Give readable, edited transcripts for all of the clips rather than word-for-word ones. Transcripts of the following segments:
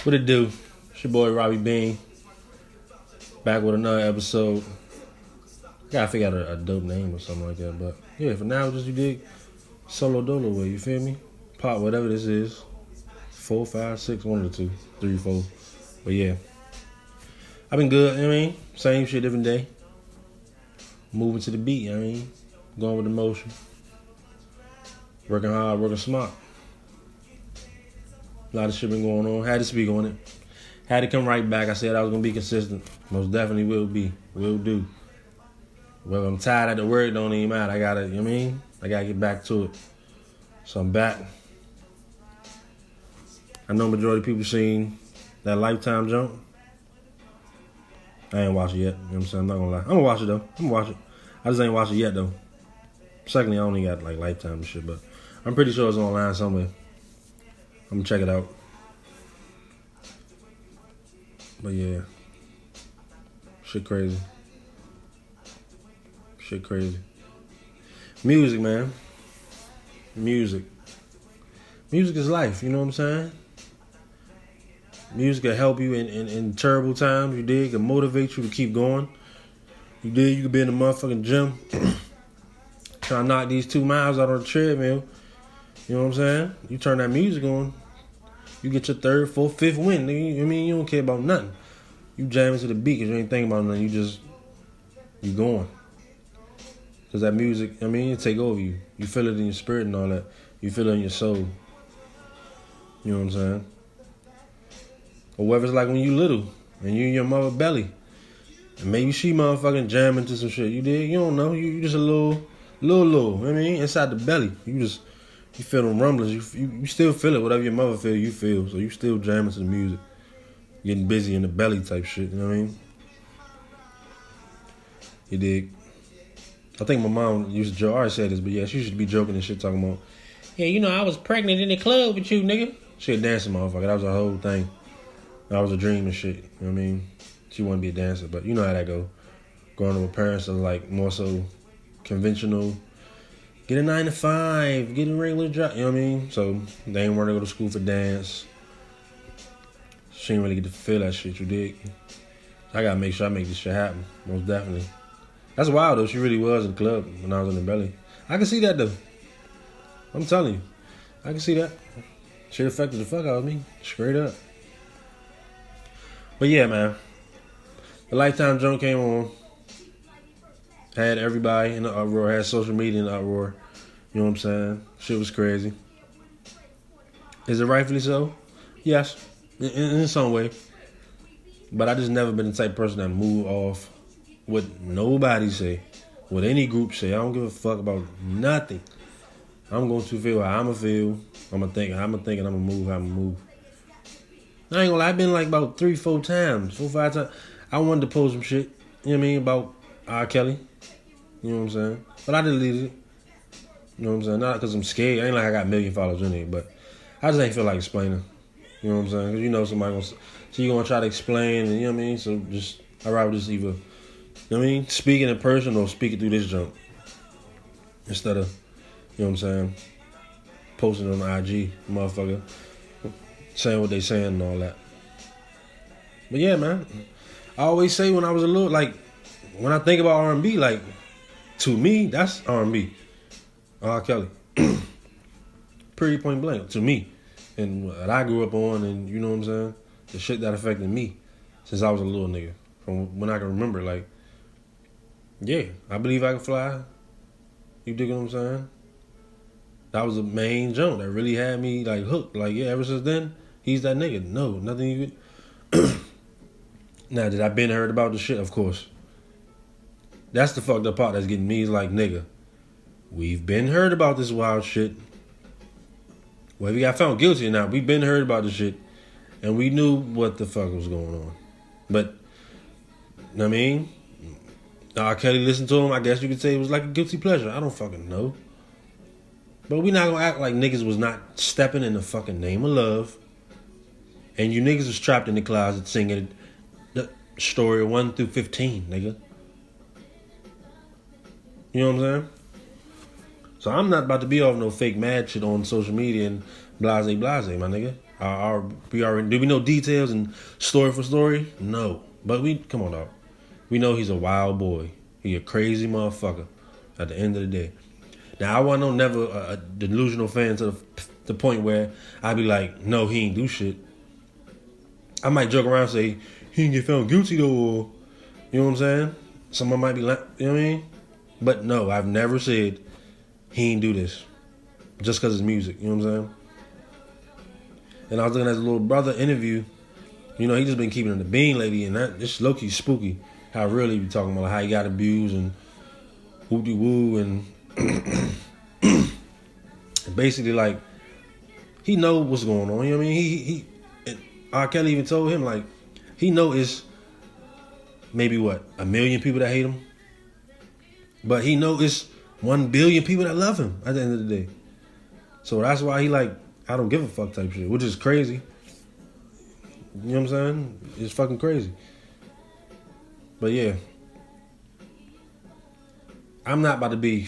What it do? It's your boy Robbie Bean. Back with another episode. Gotta figure out a dope name or something like that. But yeah, for now, just you dig solo dolo way, you feel me? Pop whatever this is. 4, 5, 6, one of the two. 3, 4. But yeah. I've been good, you know what I mean? Same shit, different day. Moving to the beat, you know what I mean? Going with the motion. Working hard, working smart. A lot of shit been going on. Had to speak on it. Had to come right back. I said I was going to be consistent. Most definitely will be. Will do. Well, I'm tired at the word. Don't even matter. I got to, you know what I mean? I got to get back to it. So I'm back. I know majority of people seen that Lifetime jump. I ain't watched it yet. You know what I'm saying? I'm not going to lie. I'm going to watch it, though. I'm going to watch it. I just ain't watched it yet, though. Secondly, I only got, like, Lifetime and shit, but I'm pretty sure it's online somewhere. I'm going to check it out. But, yeah. Shit crazy. Shit crazy. Music, man. Music. Music is life, you know what I'm saying? Music will help you in terrible times, you dig? It'll motivate you to keep going. You dig? You could be in the motherfucking gym trying to knock these 2 miles out on the treadmill. You know what I'm saying? You turn that music on, you get your 3rd, 4th, 5th win. Nigga. I mean, you don't care about nothing. You jamming to the beat because you ain't thinking about nothing. You going. Because that music, I mean, it take over you. You feel it in your spirit and all that. You feel it in your soul. You know what I'm saying? Or whether it's like when you little and you in your mother belly. And maybe she motherfucking jamming to some shit. You dig? You don't know. You just a little. You know what I mean? Inside the belly. You feel them rumblings. You still feel it. Whatever your mother feel, you feel. So you still jamming to the music. Getting busy in the belly type shit. You know what I mean? You dig? I think my mom used to joke. I already said this, but yeah, she used to be joking and shit talking about, yeah, you know, I was pregnant in the club with you, nigga. She a dancing motherfucker. That was her whole thing. That was a dream and shit. You know what I mean? She wanted to be a dancer, but you know how that go. Growing up with parents are like more so conventional. Get a 9 to 5. Get a regular job. You know what I mean? So they ain't want to go to school for dance. She ain't really get to feel that shit, you dig? I gotta make sure I make this shit happen. Most definitely. That's wild though. She really was in the club when I was in the belly. I can see that though. I'm telling you. I can see that. Shit affected the fuck out of me. Straight up. But yeah, man. The Lifetime joint came on. Had everybody in the uproar. Had social media in the uproar. You know what I'm saying? Shit was crazy. Is it rightfully so? Yes. In some way. But I just never been the type of person that move off what nobody say. What any group say. I don't give a fuck about nothing. I'm going to feel how I'ma feel. I'ma think how I'ma think and I'ma move how I'ma move. I ain't gonna lie, I've been like about 3, 4 times. 4, 5 times. I wanted to post some shit. You know what I mean? About R. Kelly. You know what I'm saying? But I deleted it. You know what I'm saying? Not because I'm scared. I ain't like I got a million followers in it, but I just ain't feel like explaining. You know what I'm saying? Because you know somebody gonna... So you gonna try to explain, and you know what I mean? So just... I'd rather just either... You know what I mean? Speaking in person or speaking through this jump. Instead of... You know what I'm saying? Posting on the IG, motherfucker. Saying what they saying and all that. But yeah, man. I always say when I was a little... Like, when I think about R&B, like... To me, that's R&B. R. Kelly. Pretty point blank. To me. And what I grew up on, and you know what I'm saying? The shit that affected me since I was a little nigga. From when I can remember, like, yeah, I believe I can fly. You dig what I'm saying? That was the main jump that really had me, like, hooked. Like, yeah, ever since then, he's that nigga. No, nothing you could... Now, did I been heard about the shit? Of course. That's the fucked up part that's getting me. Is like, nigga, we've been heard about this wild shit. Well, if you got found guilty or not, we've been heard about this shit. And we knew what the fuck was going on. But, you know what I mean? R. Kelly listened to him. I guess you could say it was like a guilty pleasure. I don't fucking know. But we not gonna act like niggas was not stepping in the fucking name of love. And you niggas was trapped in the closet singing the story 1 through 15, nigga. You know what I'm saying? So I'm not about to be off no fake mad shit on social media and blase, my nigga. We already do we know details and story for story? No, but come on, dog. We know he's a wild boy. He a crazy motherfucker. At the end of the day, now I want no never a delusional fan to the point where I be like, no, he ain't do shit. I might joke around and say he didn't get found guilty though, or you know what I'm saying? Someone might be like, you know what I mean? But no, I've never said he ain't do this just because it's music. You know what I'm saying? And I was looking at his little brother interview. You know, he just been keeping it in the bean lately, and that it's low key spooky how real he be talking about, like, how he got abused and whoop-de woo and basically like he know what's going on. You know what I mean? He R. Kelly even told him like he know it's maybe what 1 million people that hate him, but he know it's 1 billion people that love him at the end of the day. So that's why he like I don't give a fuck type shit, which is crazy. You know what I'm saying? It's fucking crazy. But yeah, I'm not about to be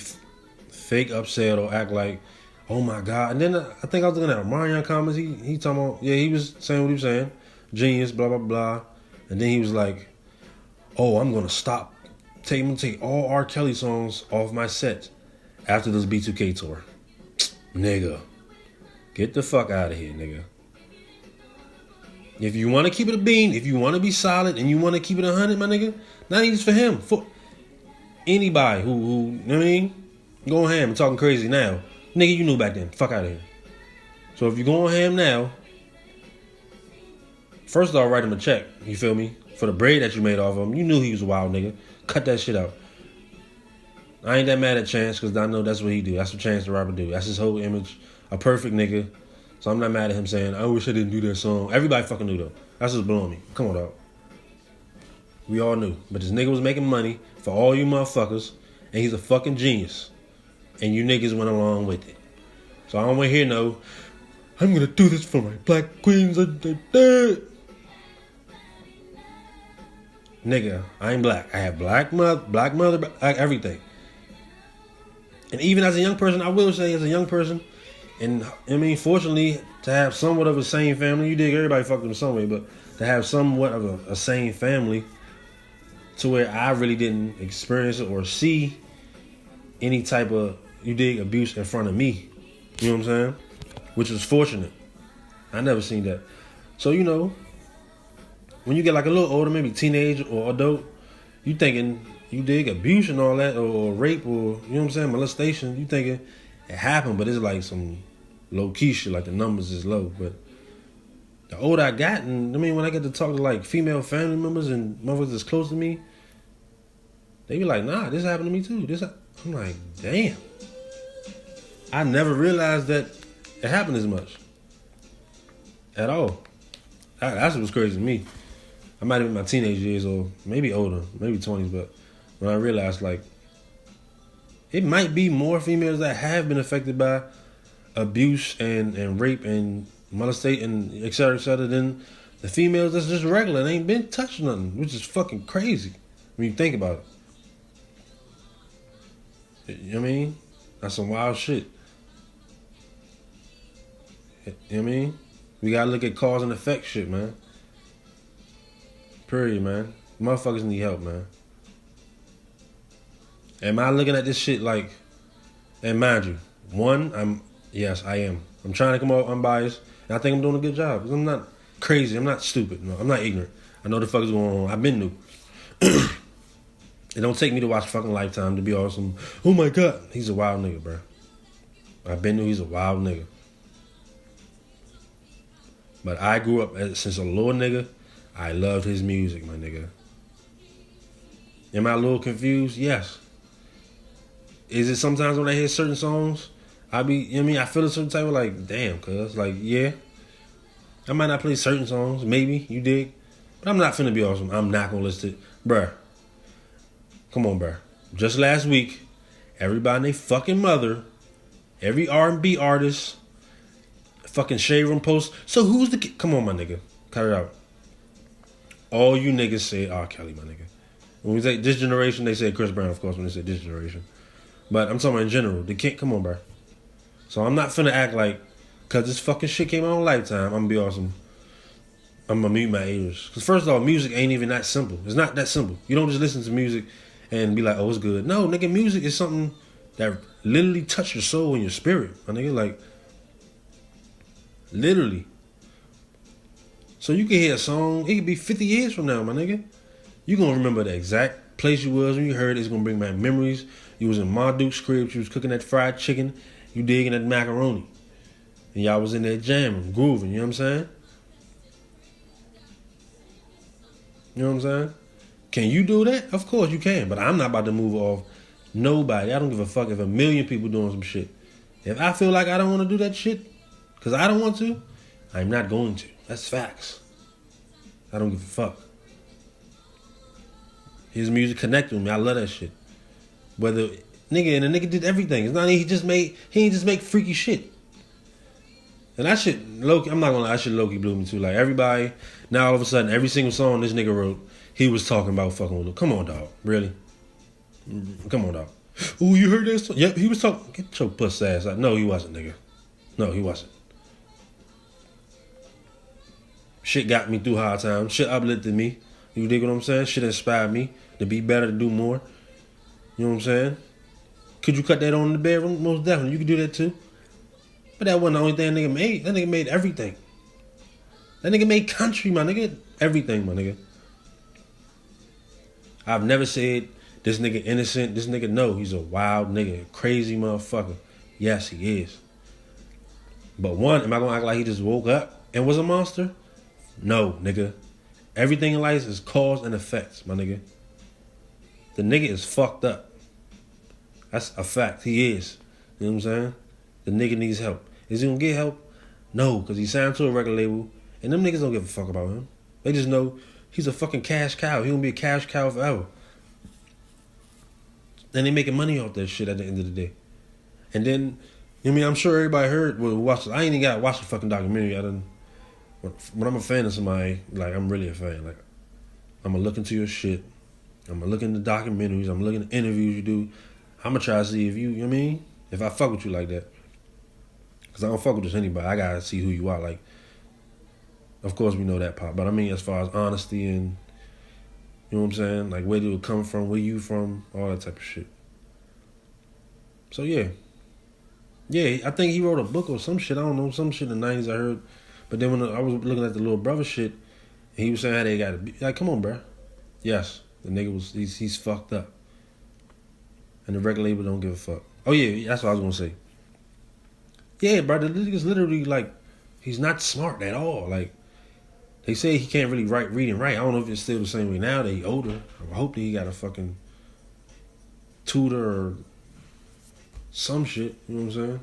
fake upset or act like, oh my God. And then I think I was looking at Marion comments. He talking about, yeah, he was saying what he was saying. Genius, blah, blah, blah. And then he was like, oh, I'm going to stop. I'm going to take all R. Kelly songs off my set after this B2K tour. Nigga. Get the fuck out of here, nigga. If you want to keep it a bean, if you want to be solid and you want to keep it 100, my nigga, not even just for him. For anybody who you know what I mean? Going ham and talking crazy now. Nigga, you knew back then. Fuck out of here. So if you're going ham now, first of all, write him a check. You feel me? For the bread that you made off of him. You knew he was a wild nigga. Cut that shit out. I ain't that mad at Chance because I know that's what he do. That's what Chance the Rapper do. That's his whole image. A perfect nigga. So I'm not mad at him saying, I wish I didn't do that song. Everybody fucking knew though. That's just blowing me. Come on, dog. We all knew. But this nigga was making money for all you motherfuckers. And he's a fucking genius. And you niggas went along with it. So I don't want to hear no, I'm going to do this for my black queens. Nigga, I ain't black. I have black mother, black everything. And even as a young person, I will say as a young person, and I mean, fortunately, to have somewhat of a same family, you dig, everybody fucked them some way, but to have somewhat of a same family to where I really didn't experience it or see any type of, you dig, abuse in front of me. You know what I'm saying? Which was fortunate. I never seen that. So, you know, when you get like a little older, maybe teenage or adult, you thinking, you dig, abuse and all that, or rape, or, you know what I'm saying, molestation, you thinking it happened, but it's like some low-key shit, like the numbers is low. But the older I got, and I mean, when I get to talk to like female family members and motherfuckers that's close to me, they be like, nah, this happened to me too. I'm like, damn. I never realized that it happened as much. At all. That's what was crazy to me. I might have been in my teenage years or maybe older, maybe 20s, but when I realized like it might be more females that have been affected by abuse and rape and molestation and et cetera, than the females that's just regular and ain't been touched nothing, which is fucking crazy when you think about it. You know what I mean? That's some wild shit. You know what I mean? We gotta look at cause and effect shit, man. Period, man. Motherfuckers need help, man. Am I looking at this shit like, and mind you, yes, I am. I'm trying to come out unbiased, and I think I'm doing a good job. Because I'm not crazy, I'm not stupid, no, I'm not ignorant. I know the fuck is going on. I've been new. It don't take me to watch fucking Lifetime to be awesome. Oh my God, he's a wild nigga, bro. I've been new, he's a wild nigga. But I grew up since a little nigga. I loved his music, my nigga. Am I a little confused? Yes. Is it sometimes when I hear certain songs, you know what I mean? I feel a certain type of like, damn, cuz. Like, yeah. I might not play certain songs, maybe, you dig? But I'm not finna be awesome. I'm not gonna list it. Bruh. Come on, bruh. Just last week, everybody and they fucking mother, every R&B artist, fucking shade room post. So who's the kid? Come on, my nigga. Cut it out. All you niggas say R. Kelly, my nigga. When we say this generation, they say Chris Brown, of course, when they say this generation. But I'm talking about in general. The kid, come on, bro. So I'm not finna act like Cause this fucking shit came out on Lifetime. I'm gonna be awesome. I'm gonna mute my ears. Cause first of all, music ain't even that simple. It's not that simple. You don't just listen to music and be like, oh, it's good. No, nigga, music is something that literally touch your soul and your spirit. My nigga, like, literally. So you can hear a song, it could be 50 years from now, my nigga. You gonna remember the exact place you was when you heard it. It's gonna bring back memories. You was in Marduke's crib, you was cooking that fried chicken, you digging that macaroni. And y'all was in there jamming, grooving, you know what I'm saying? You know what I'm saying? Can you do that? Of course you can, but I'm not about to move off nobody. I don't give a fuck if a million people doing some shit. If I feel like I don't want to do that shit, because I don't want to, I'm not going to. That's facts. I don't give a fuck. His music connected with me. I love that shit. Whether nigga and the nigga did everything. It's not he ain't just make freaky shit. And that shit, Loki, I'm not gonna lie, that shit Loki blew me too. Like everybody, now all of a sudden, every single song this nigga wrote, he was talking about fucking with him. Come on, dog. Really? Come on, dog. Ooh, you heard that song? Yep, he was talking. Get your puss ass out. No, he wasn't, nigga. No, he wasn't. Shit got me through hard times. Shit uplifted me. You dig what I'm saying? Shit inspired me to be better, to do more. You know what I'm saying? Could you cut that on in the bedroom? Most definitely. You could do that too. But that wasn't the only thing that nigga made. That nigga made everything. That nigga made country, my nigga. Everything, my nigga. I've never said this nigga innocent. This nigga, no. He's a wild nigga. A crazy motherfucker. Yes, he is. But one, am I going to act like he just woke up and was a monster? No, nigga. Everything in life is cause and effects, my nigga. The nigga is fucked up. That's a fact. He is. You know what I'm saying? The nigga needs help. Is he gonna get help? No, because he signed to a record label, and them niggas don't give a fuck about him. They just know he's a fucking cash cow. He gonna be a cash cow forever. And they making money off that shit at the end of the day. And then, I mean, I'm sure everybody heard, well, watch it. I ain't even got to watch the fucking documentary. When I'm a fan of somebody, like, I'm really a fan. Like, I'm gonna look into your shit. I'm gonna look into documentaries. I'm looking at interviews you do. I'm gonna try to see if you know what I mean? If I fuck with you like that. Because I don't fuck with just anybody. I gotta see who you are. Like, of course we know that part. But I mean, as far as honesty and, you know what I'm saying? Like, where did it come from? Where you from? All that type of shit. So, yeah. Yeah, I think he wrote a book or some shit. I don't know. Some shit in the 90s I heard. But then when I was looking at the little brother shit, he was saying how they got to be. Like, come on, bro. Yes, the nigga he's fucked up. And the record label don't give a fuck. Oh, yeah, that's what I was going to say. Yeah, bro, the nigga's literally, like, he's not smart at all. Like, they say he can't really read and write. I don't know if it's still the same way now that he's older. I hope that he got a fucking tutor or some shit. You know what I'm saying?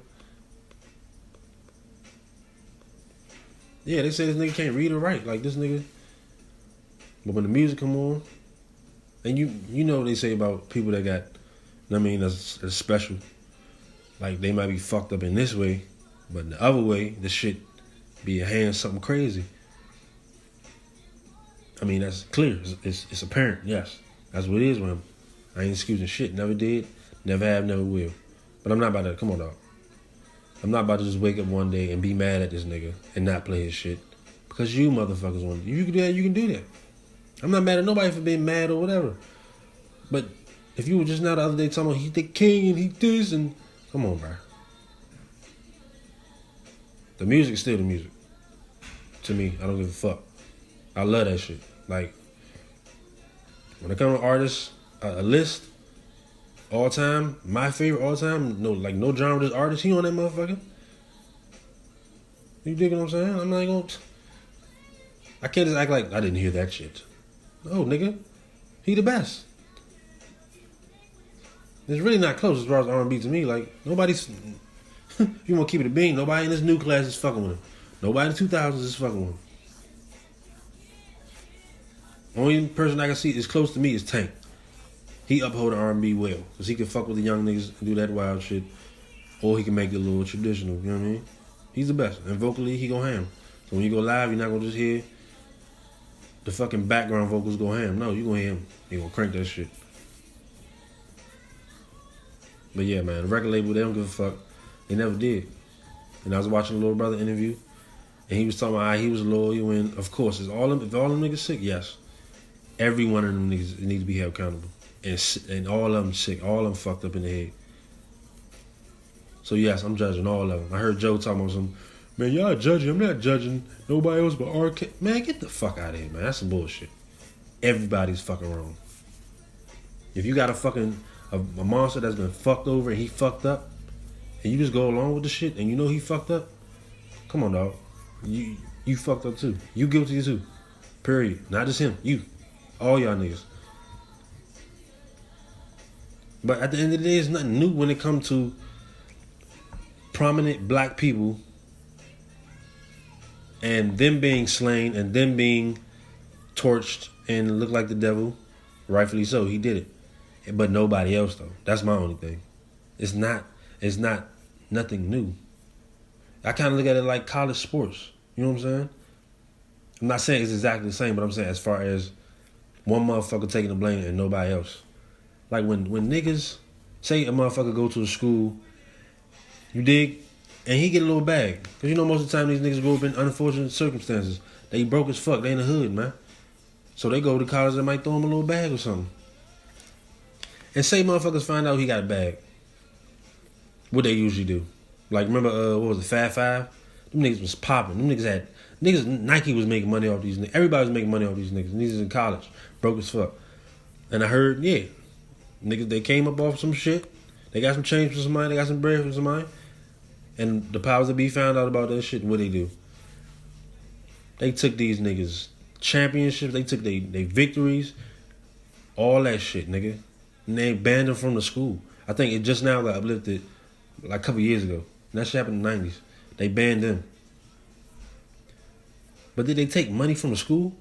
Yeah, they say this nigga can't read or write. Like, this nigga. But when the music come on, and you know what they say about people that got, I mean, that's special. Like, they might be fucked up in this way, but in the other way, the shit be a hand something crazy. I mean, that's clear. It's apparent, yes. That's what it is with him. I ain't excusing shit. Never did, never have, never will. But I'm not about to, come on, dog. I'm not about to just wake up one day and be mad at this nigga and not play his shit. Because you motherfuckers want to. If you can do that, you can do that. I'm not mad at nobody for being mad or whatever. But if you were just now the other day talking about he the king and he this and... Come on, bro. The music's still the music. To me, I don't give a fuck. I love that shit. Like, when it comes to artists, a list, all time, my favorite all time, no genre this artist, he on that motherfucker. You dig what I'm saying? I'm not gonna... I can't just act like I didn't hear that shit. No, nigga. He the best. It's really not close as far as R&B to me. Like, nobody's... if you want to keep it a bean, nobody in this new class is fucking with him. Nobody in the 2000s is fucking with him. Only person I can see is close to me is Tank. He uphold the R&B well. Because he can fuck with the young niggas and do that wild shit. Or he can make it a little traditional. You know what I mean? He's the best. And vocally, he go ham. So when you go live, you're not going to just hear the fucking background vocals go ham. No, you going to hear him. He going to crank that shit. But yeah, man, the record label, they don't give a fuck. They never did. and I was watching the little brother interview, and he was talking about how he was loyal, and of course, if all them niggas sick, yes, every one of them niggas need to be held accountable, and all of them sick, all of them fucked up in the head. So yes, I'm judging all of them. I heard Joe talking about some, man, y'all judging. I'm not judging nobody else but RK. Man, get the fuck out of here, man. That's some bullshit. Everybody's fucking wrong. If you got a monster that's been fucked over and he fucked up, and you just go along with the shit and you know he fucked up, come on, dog. You fucked up too. You guilty too. Period. Not just him. You. All y'all niggas. But at the end of the day, it's nothing new when it comes to prominent black people and them being slain and them being torched and look like the devil. Rightfully so, he did it. But nobody else though. That's my only thing. It's not nothing new. I kind of look at it like college sports. You know what I'm saying? I'm not saying it's exactly the same, but I'm saying as far as one motherfucker taking the blame and nobody else. Like when niggas say a motherfucker go to a school, you dig, and he get a little bag. Because you know most of the time these niggas grow up in unfortunate circumstances. They broke as fuck. They in the hood, man. So they go to college and might throw him a little bag or something. And say motherfuckers find out he got a bag. What they usually do. Like remember, what was it, Fab Five? Them niggas was popping. Them niggas Nike was making money off these niggas. Everybody was making money off these niggas. Niggas in college. Broke as fuck. And I heard, yeah, niggas, they came up off some shit. They got some change from somebody. They got some bread from somebody. And the powers that be found out about that shit, what they do? They took these niggas championships. They took they victories. All that shit, nigga. And they banned them from the school. I think it just now got uplifted like a couple years ago. And that shit happened in the 90s. They banned them. But did they take money from the school?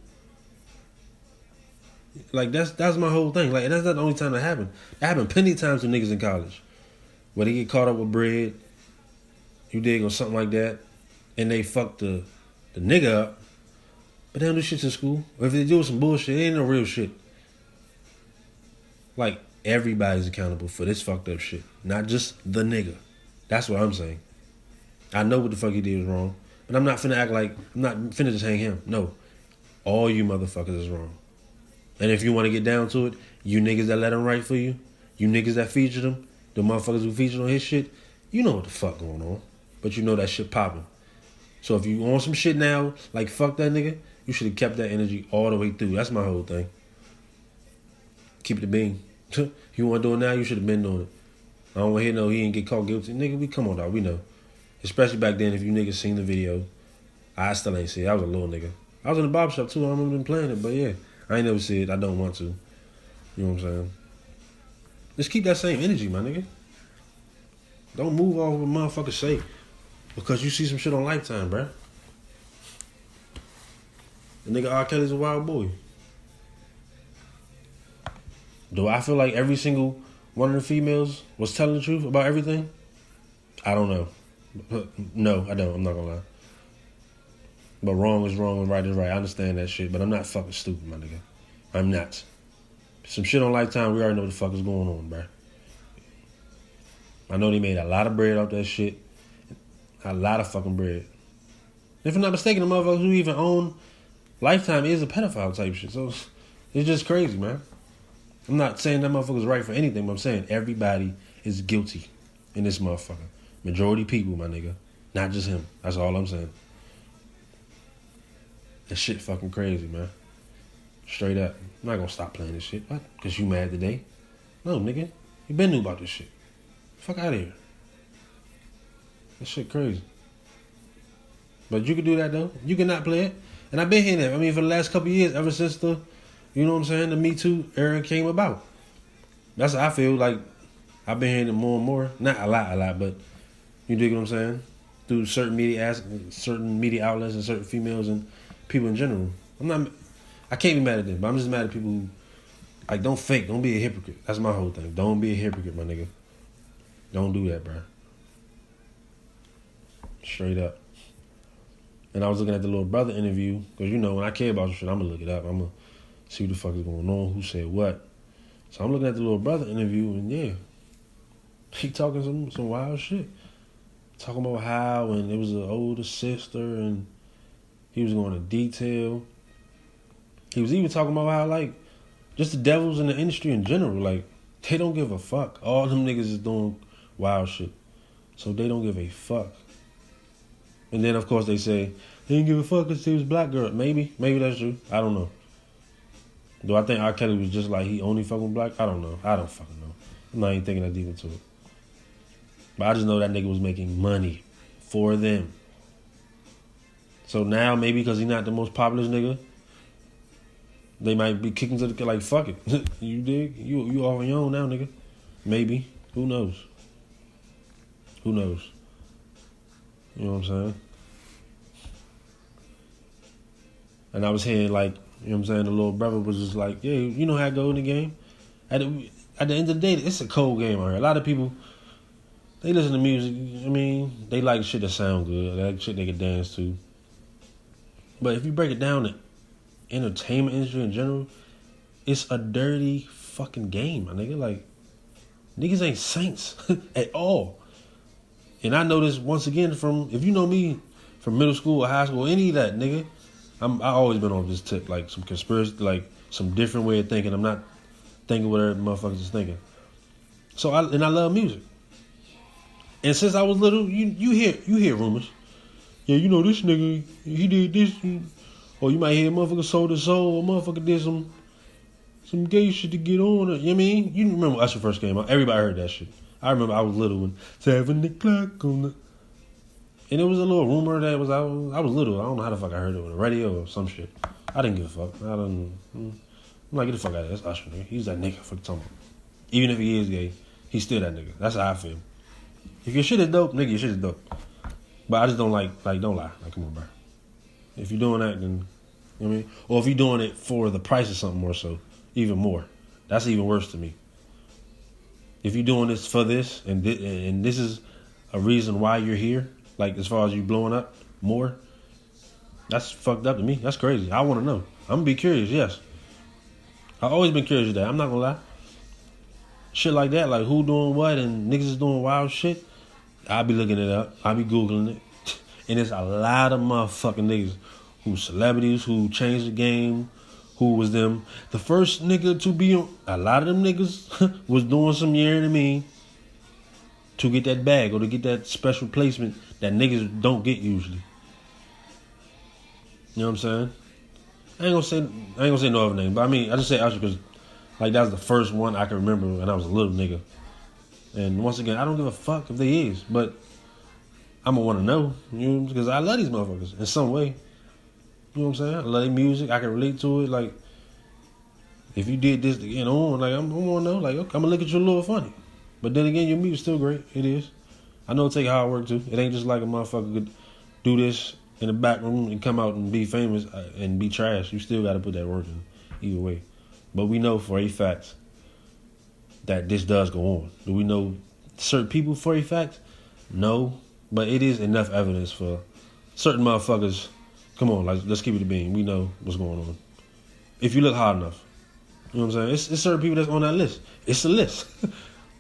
Like that's my whole thing. Like that's not the only time that happened. That happened plenty of times to niggas in college. Where they get caught up with bread, you dig, or something like that, and they fuck the nigga up. But they don't do shit to school. Or if they do some bullshit, it ain't no real shit. Like everybody's accountable for this fucked up shit. Not just the nigga. That's what I'm saying. I know what the fuck he did was wrong. But I'm not finna act like, I'm not finna just hang him. No. All you motherfuckers is wrong. And if you want to get down to it, you niggas that let him write for you, you niggas that featured him, the motherfuckers who featured on his shit, you know what the fuck going on. But you know that shit popping. So if you on some shit now, like fuck that nigga, you should have kept that energy all the way through. That's my whole thing. Keep it a bean. You want to do it now, you should have been doing it. I don't want to hear no, he ain't get caught guilty. Nigga, we come on, dog, we know. Especially back then, if you niggas seen the video. I still ain't see it. I was a little nigga. I was in the barber shop too. I remember them playing it, but yeah. I ain't never see it. I don't want to. You know what I'm saying? Just keep that same energy, my nigga. Don't move off what motherfuckers say because you see some shit on Lifetime, bruh. The nigga R. Kelly's a wild boy. Do I feel like every single one of the females was telling the truth about everything? I don't know. No, I don't. I'm not gonna lie. But wrong is wrong and right is right. I understand that shit, but I'm not fucking stupid, my nigga. I'm not. Some shit on Lifetime, we already know what the fuck is going on, bruh. I know they made a lot of bread off that shit. A lot of fucking bread. If I'm not mistaken, the motherfuckers who even own Lifetime is a pedophile type shit. So it's just crazy, man. I'm not saying that motherfucker's right for anything, but I'm saying everybody is guilty in this motherfucker. Majority people, my nigga. Not just him. That's all I'm saying. That shit fucking crazy, man. Straight up. I'm not gonna stop playing this shit. What? Because you mad today? No, nigga. You been knew about this shit. Fuck out of here. That shit crazy. But you can do that, though. You cannot play it. And I've been hearing that. I mean, for the last couple of years, ever since the, you know what I'm saying, the Me Too era came about. That's how I feel like I've been hearing it more and more. Not a lot, but you dig what I'm saying? Through certain media outlets and certain females and people in general. I can't be mad at them, but I'm just mad at people who, like, don't fake. Don't be a hypocrite. That's my whole thing. Don't be a hypocrite, my nigga. Don't do that, bro. Straight up. And I was looking at the little brother interview, because, you know, when I care about some shit, I'm going to look it up. I'm going to see what the fuck is going on, who said what. So I'm looking at the little brother interview, and yeah, he talking some wild shit. talking about how, and it was an older sister, and he was going into detail. He was even talking about how, like, just the devils in the industry in general, like, they don't give a fuck. All them niggas is doing wild shit. So they don't give a fuck. And then, of course, they say, they didn't give a fuck because he was a black girl. Maybe that's true. I don't know. Do I think R. Kelly was just like, he only fucking black? I don't know. I don't fucking know. I'm not even thinking that deep into it. But I just know that nigga was making money for them. So now, maybe because he's not the most popular nigga, they might be kicking to the, like, fuck it. You dig? You off on your own now, nigga. Maybe. Who knows? Who knows? You know what I'm saying? And I was hearing, like, you know what I'm saying, the little brother was just like, yeah, you know how it go in the game? At the end of the day, it's a cold game out here. A lot of people, they listen to music, I mean, they like shit that sound good. They like shit they can dance to. But if you break it down, the entertainment industry in general, it's a dirty fucking game, my nigga. Like, niggas ain't saints at all. And I know this once again from, if you know me from middle school or high school, any of that, nigga, I always been on this tip, like some conspiracy, like some different way of thinking. I'm not thinking what other motherfuckers is thinking. So I love music. And since I was little, you hear rumors. Yeah, you know this nigga, he did this, or you might hear a motherfucker sold his soul, a motherfucker did some gay shit to get on. You know what I mean? You remember when Usher first came out? Everybody heard that shit. I remember I was little when 7 o'clock on the... And it was a little rumor that I was little. I don't know how the fuck I heard it on the radio or some shit. I didn't give a fuck. I'm like, get the fuck out of there. That's Usher, nigga. He's that nigga for the time. Even if he is gay, he's still that nigga. That's how I feel. If your shit is dope, nigga, your shit is dope. But I just don't like, don't lie. Like, come on, bro. If you're doing that, then, you know what I mean? Or if you're doing it for the price of something more so, even more. That's even worse to me. If you're doing this for this, and this is a reason why you're here, like as far as you blowing up more, that's fucked up to me. That's crazy. I want to know. I'm going to be curious, yes. I've always been curious with that. I'm not going to lie. Shit like that, like who doing what and niggas is doing wild shit, I'll be looking it up. I'll be Googling it. And there's a lot of motherfucking niggas who celebrities, who changed the game, who was them. The first nigga to be on, a lot of them niggas was doing some, you know what I mean, to get that bag or to get that special placement that niggas don't get usually. You know what I'm saying? I ain't gonna say no other name, but I mean, I just say Usher because, like, that was the first one I can remember when I was a little nigga. And once again, I don't give a fuck if they is, but I'm gonna want to know, you know, because I love these motherfuckers in some way. You know what I'm saying? I love their music. I can relate to it. Like, if you did this to get on, like, I'm gonna know. Like, okay, I'm gonna look at you a little funny. But then again, your music's still great. It is. I know it take hard work too. It ain't just like a motherfucker could do this in the back room and come out and be famous and be trash. You still got to put that work in, either way. But we know for a fact that this does go on. Do we know certain people for a fact? No. But it is enough evidence for certain motherfuckers. Come on, like, let's keep it a bean. We know what's going on. If you look hard enough. You know what I'm saying? It's certain people that's on that list. It's a list.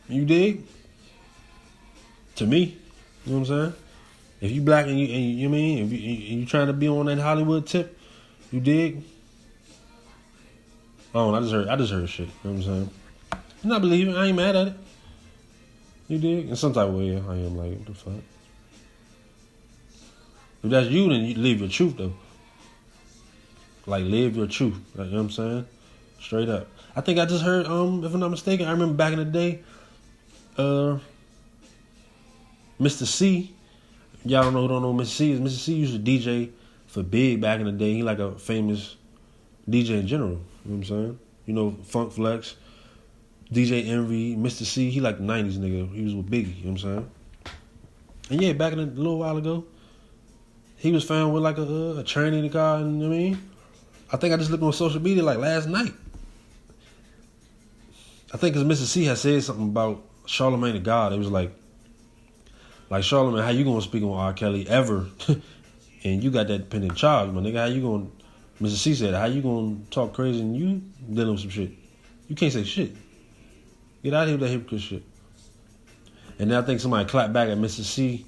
You dig? To me. You know what I'm saying? If you black and you know what I mean? If you trying to be on that Hollywood tip, you dig? Oh, I just heard shit. You know what I'm saying? I'm not believing. I ain't mad at it. You dig? In some type of way, I am like, what the fuck? If that's you, then you live your truth, though. Like, live your truth. Like, you know what I'm saying? Straight up. I think I just heard, if I'm not mistaken, I remember back in the day, Mr. C. Y'all don't know who Mr. C is. Mr. C used to DJ for Big back in the day. He like a famous DJ in general. You know what I'm saying? You know, Funk Flex, DJ Envy, Mr. C. He like the 90s nigga. He was with Biggie. You know what I'm saying? And yeah, back in a little while ago, he was found with like a train in the car. And, you know what I mean? I think I just looked on social media like last night. I think because Mr. C had said something about Charlamagne the God. It was like Charlamagne, how you gonna speak on R. Kelly ever? And you got that pending charge, my nigga. How you gonna? Mr. C said, how you gonna talk crazy and you dealing with some shit? You can't say shit. Get out of here with that hypocrite shit. And then I think somebody clapped back at Mr. C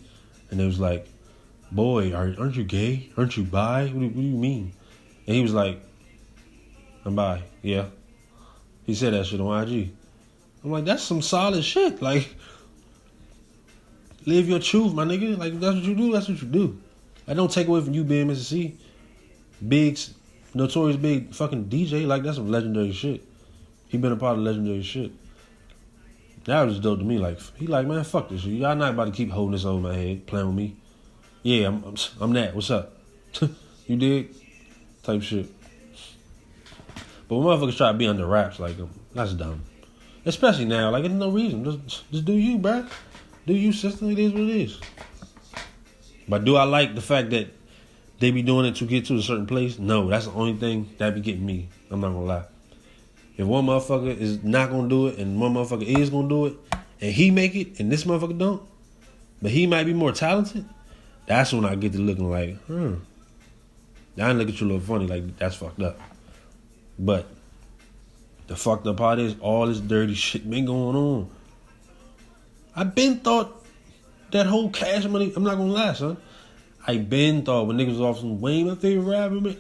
And it was like, boy, aren't you gay? Aren't you bi? What do you mean? And he was like, I'm bi. Yeah. He said that shit on IG. I'm like, that's some solid shit. Like, live your truth, my nigga. Like, if that's what you do, that's what you do. I don't take away from you being Mr. C. Big's notorious big fucking DJ. Like, that's some legendary shit. He been a part of legendary shit. That was dope to me. Like, he like, man, fuck this shit. Y'all not about to keep holding this over my head, playing with me. Yeah, I'm that. What's up? You dig? Type shit. But when motherfuckers try to be under wraps, like, that's dumb. Especially now. Like, there's no reason. Just do you, bruh. Do you, sister. It is what it is. But do I like the fact that they be doing it to get to a certain place? No, that's the only thing that be getting me. I'm not gonna lie. If one motherfucker is not gonna do it and one motherfucker is gonna do it and he make it and this motherfucker don't, but he might be more talented, that's when I get to looking like, I look at you a little funny, like, that's fucked up. But the fucked up part is all this dirty shit been going on. I been thought that whole Cash Money, I'm not gonna lie, son. I been thought when niggas was off some Wayne, my favorite rapper, man.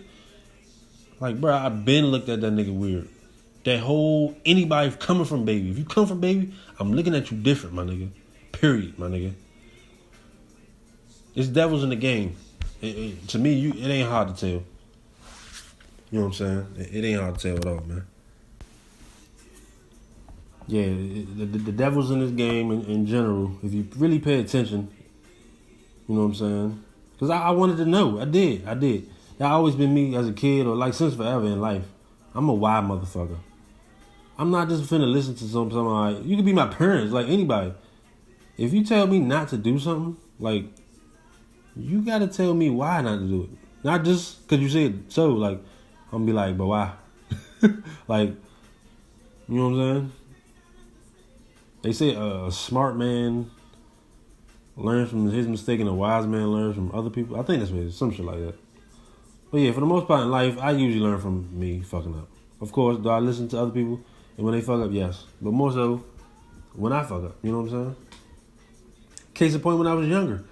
Like, bro, I been looked at that nigga weird. That whole, anybody coming from Baby. If you come from Baby, I'm looking at you different, my nigga. Period, my nigga. It's devils in the game. To me, it ain't hard to tell. You know what I'm saying? It ain't hard to tell at all, man. Yeah, the devil's in this game in general. If you really pay attention, you know what I'm saying? Because I wanted to know. I did. That always been me as a kid or like since forever in life. I'm a wild motherfucker. I'm not just finna listen to something like, you could be my parents, like anybody. If you tell me not to do something, like, you gotta tell me why not to do it. Not just because you said so, like, I'm gonna be like, but why? Like, you know what I'm saying? They say a smart man learns from his mistake and a wise man learns from other people. I think that's what it is, some shit like that. But yeah, for the most part in life, I usually learn from me fucking up. Of course, do I listen to other people? And when they fuck up, yes. But more so, when I fuck up. You know what I'm saying? Case in point, when I was younger.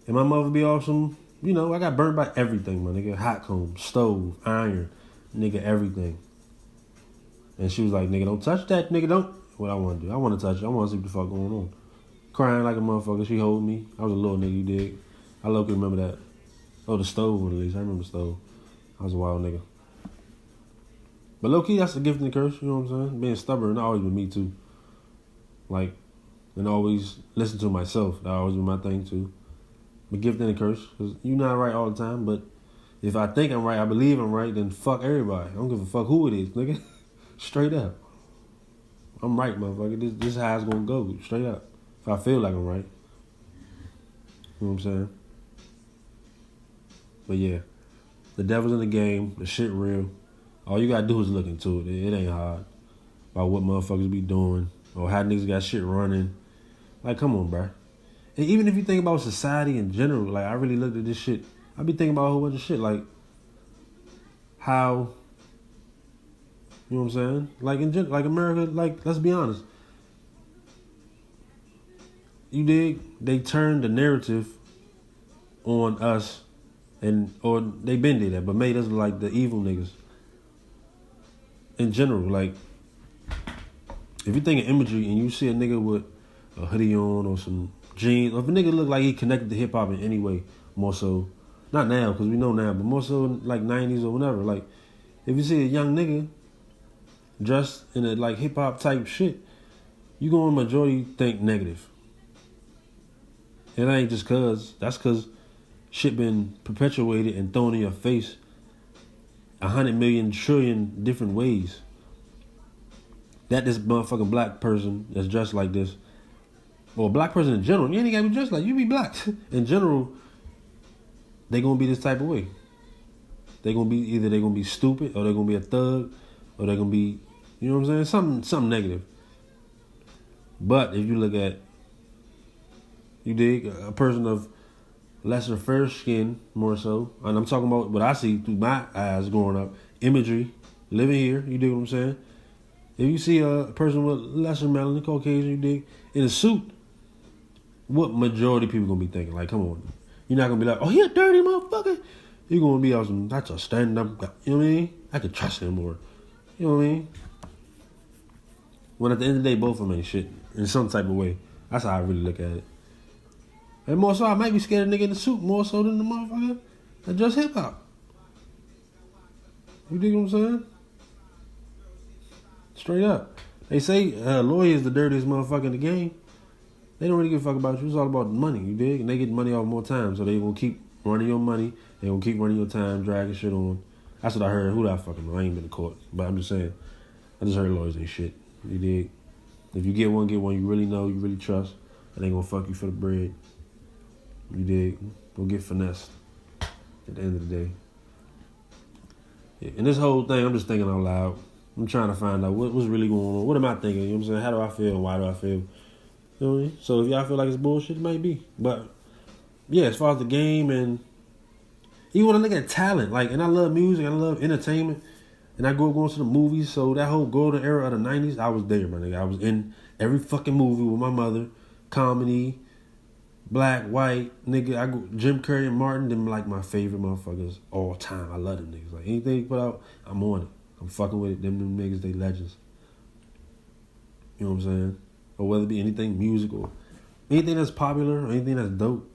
And my mother be off some, you know, I got burnt by everything, my nigga. Hot comb, stove, iron, nigga, everything. And she was like, nigga, don't touch that, nigga, don't. What I want to do? I want to touch it. I want to see what the fuck going on. Crying like a motherfucker. She hold me. I was a little nigga, you dig? I low-key remember that. Oh, the stove, at least. I remember the stove. I was a wild nigga. But low-key, that's a gift and a curse, you know what I'm saying? Being stubborn, that always been me, too. Like, and always listen to myself. That always been my thing, too. But gift and a curse. Because you're not right all the time, but if I think I'm right, I believe I'm right, then fuck everybody. I don't give a fuck who it is, nigga. Straight up. I'm right, motherfucker. This is how it's gonna go. Straight up. If I feel like I'm right. You know what I'm saying? But yeah. The devil's in the game. The shit real. All you gotta do is look into it. It ain't hard. About what motherfuckers be doing. Or how niggas got shit running. Like, come on, bruh. And even if you think about society in general, like, I really looked at this shit. I be thinking about a whole bunch of shit. Like, how... You know what I'm saying? Like in like America, like, let's be honest. You dig? They turned the narrative on us, or they been did that, but made us like the evil niggas. In general, like, if you think of imagery and you see a nigga with a hoodie on or some jeans, or if a nigga look like he connected to hip hop in any way, more so, not now because we know now, but more so like 90s or whatever. Like, if you see a young nigga dressed in a like hip hop type shit, you gonna majority think negative. It ain't just cause, that's cause shit been perpetuated and thrown in your face 100 million trillion different ways. That this motherfucking black person that's dressed like this, or a black person in general, you ain't gotta be dressed like, you be black. In general, they gonna be this type of way. They gonna be, either they gonna be stupid, or they gonna be a thug, or they gonna be, you know what I'm saying? Something negative. But if you look at, you dig, a person of lesser fair skin, more so, and I'm talking about what I see through my eyes growing up, imagery, living here, you dig what I'm saying? If you see a person with lesser melanin, Caucasian, you dig, in a suit, what majority of people gonna be thinking? Like, come on. You're not gonna be like, oh, he a dirty motherfucker. You're gonna be awesome. That's a stand-up guy. You know what I mean? I could trust him more. You know what I mean? When at the end of the day, both of them ain't shit in some type of way. That's how I really look at it. And more so, I might be scared of nigga in the suit more so than the motherfucker that just hip hop. You dig what I'm saying? Straight up. They say lawyers the dirtiest motherfucker in the game. They don't really give a fuck about you. It's all about the money, you dig? And they get money off more time, so they gonna keep running your money. They gonna keep running your time, dragging shit on. That's what I heard. Who that fucking know? I ain't been to court, but I'm just saying. I just heard lawyers ain't shit. You dig? If you get one you really know, you really trust, and they gonna fuck you for the bread. You dig? Go get finessed at the end of the day. Yeah, and this whole thing, I'm just thinking out loud. I'm trying to find out what's really going on. What am I thinking? You know what I'm saying? How do I feel and why do I feel? You know what I mean? So if y'all feel like it's bullshit, it might be. But yeah, as far as the game and even when I look at talent, like, and I love music, I love entertainment, and I grew up going to the movies, so that whole golden era of the 90s, I was there, my nigga. I was in every fucking movie with my mother, comedy, black, white, nigga. Jim Carrey and Martin, them like my favorite motherfuckers all time. I love them niggas. Like anything you put out, I'm on it. I'm fucking with it. Them niggas, they legends. You know what I'm saying? Or whether it be anything musical, anything that's popular, or anything that's dope.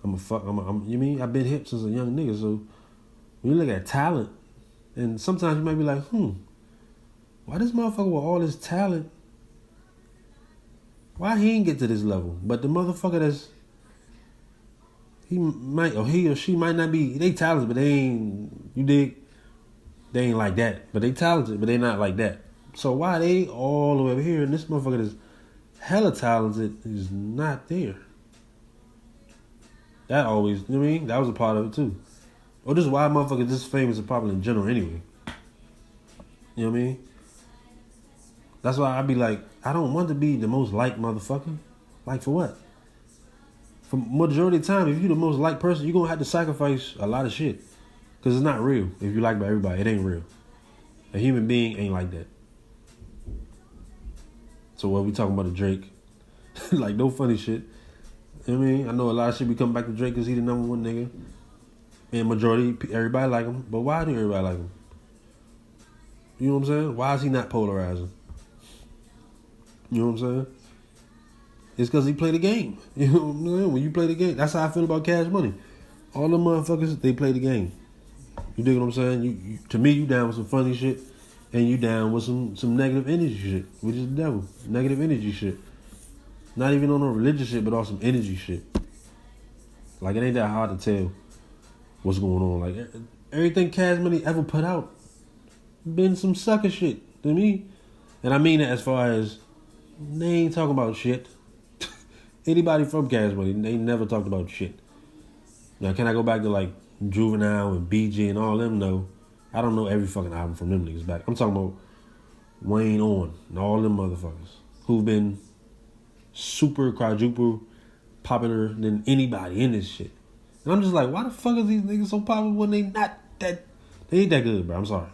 You mean? I've been hip since a young nigga, so when you look at talent, and sometimes you might be like, why this motherfucker with all this talent, why he ain't get to this level? But the motherfucker he or she might not be, they talented, but they ain't, you dig? They ain't like that. But they talented, but they not like that. So why they all the way over here and this motherfucker that's hella talented is not there? That always, you know what I mean? That was a part of it too. Or just why motherfuckers this famous and popular in general anyway. You know what I mean? That's why I be like, I don't want to be the most liked motherfucker. Like for what? For majority of the time, if you the most liked person, you're going to have to sacrifice a lot of shit. Because it's not real. If you like by everybody, it ain't real. A human being ain't like that. So what we talking about, the Drake? Like no funny shit. You know what I mean? I know a lot of shit be coming back to Drake because he the number one nigga. And majority, everybody like him. But why do everybody like him? You know what I'm saying? Why is he not polarizing? You know what I'm saying? It's because he play the game. You know what I'm saying? When you play the game, that's how I feel about Cash Money. All the motherfuckers, they play the game. You dig what I'm saying? To me, you down with some funny shit, and you down with some negative energy shit, which is the devil. Negative energy shit. Not even on no religious shit, but on some energy shit. Like, it ain't that hard to tell what's going on. Like, everything Cash Money ever put out been some sucker shit to me. And I mean that as far as they ain't talking about shit. Anybody from Cash Money, they never talked about shit. Now, can I go back to like Juvenile and BG and all them? No. I don't know every fucking album from them niggas back. I'm talking about Wayne On and all them motherfuckers who've been super quadruple popular than anybody in this shit. And I'm just like, why the fuck is these niggas so popular when they ain't that good, bro? I'm sorry.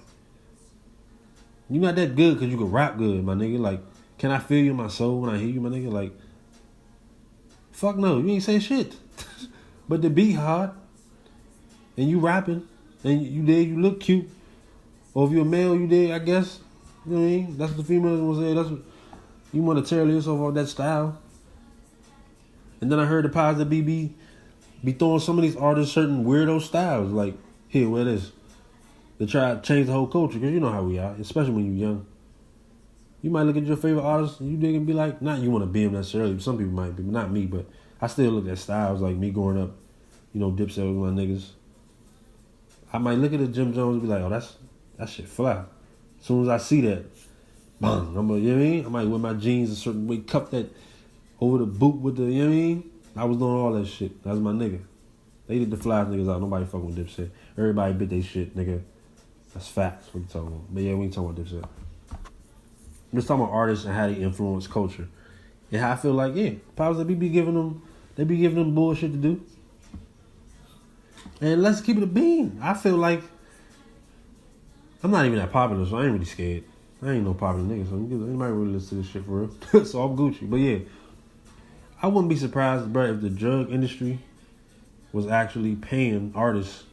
You not that good because you can rap good, my nigga. Like, can I feel you in my soul when I hear you, my nigga? Like, fuck no, you ain't say shit. But the beat hard, and you rapping, and you look cute. Or if you're a male, you did, I guess. You know what I mean? That's what the females gonna say. That's what you want to tear yourself off that style. And then I heard the Positive BB be throwing some of these artists certain weirdo styles. Like, here, wear this. To try to change the whole culture, because you know how we are, especially when you're young. You might look at your favorite artist and you dig and be like, not you want to be him necessarily, but some people might be, but not me. But I still look at styles like me growing up, you know, Dipset with my niggas. I might look at a Jim Jones and be like, oh, that shit fly. As soon as I see that, bang, you know what I mean? I might wear my jeans a certain way, cup that over the boot with the, you know what I mean? I was doing all that shit. That was my nigga. They did the fly niggas out. Nobody fucking with Dipset. Everybody bit they shit, nigga. That's facts. What you talking about? But yeah, we ain't talking about Dipset. I'm just talking about artists and how they influence culture. And how I feel like, yeah, Powers they be giving them bullshit to do. And let's keep it a bean. I feel like I'm not even that popular, so I ain't really scared. I ain't no popular nigga, so anybody really listen to this shit for real. So I'm Gucci. But yeah, I wouldn't be surprised, bro, if the drug industry was actually paying artists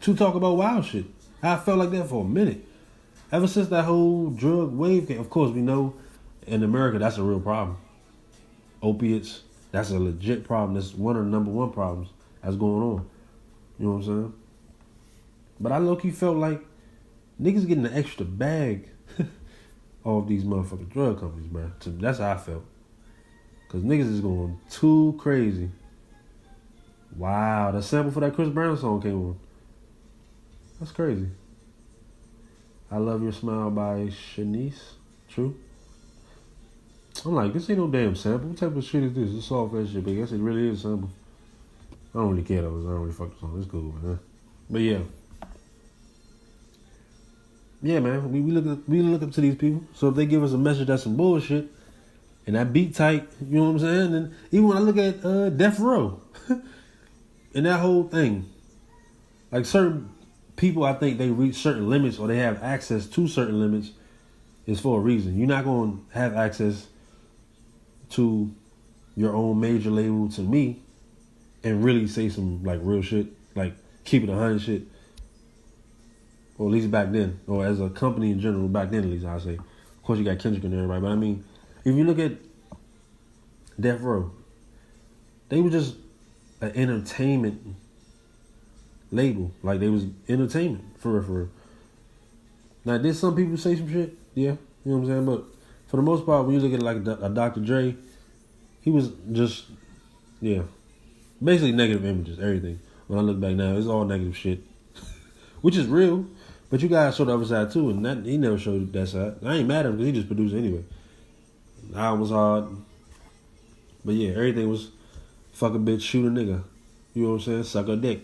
to talk about wild shit. I felt like that for a minute. Ever since that whole drug wave came, of course, we know in America that's a real problem. Opiates, that's a legit problem. That's one of the number one problems that's going on. You know what I'm saying? But I low-key felt like niggas getting an extra bag off these motherfucking drug companies, bro. That's how I felt. Because niggas is going too crazy. Wow, the sample for that Chris Brown song came on. That's crazy. I Love Your Smile by Shanice. True. I'm like, this ain't no damn sample. What type of shit is this? It's soft ass shit, but I guess it really is a sample. I don't really care though. I don't really fuck the song. It's cool, man. But yeah. Yeah, man. We look up to these people. So if they give us a message that's some bullshit, and that beat tight, you know what I'm saying? And even when I look at Death Row, and that whole thing, like certain people, I think they reach certain limits or they have access to certain limits is for a reason. You're not going to have access to your own major label to me and really say some like real shit, like keep it 100 shit. Or at least back then, or as a company in general, back then at least I say. Of course you got Kendrick and everybody, but I mean, if you look at Death Row, they were just an entertainment label. Like they was entertainment for real. Now did some people say some shit? Yeah, you know what I'm saying? But for the most part, when you look at like a Dr. Dre, he was just, yeah, basically negative images, everything. When I look back now, it's all negative shit, which is real. But you guys show the other side too, and that he never showed that side. I ain't mad at him because he just produced anyway. The album was hard, but yeah, everything was fuck a bitch, shoot a nigga. You know what I'm saying? Suck a dick,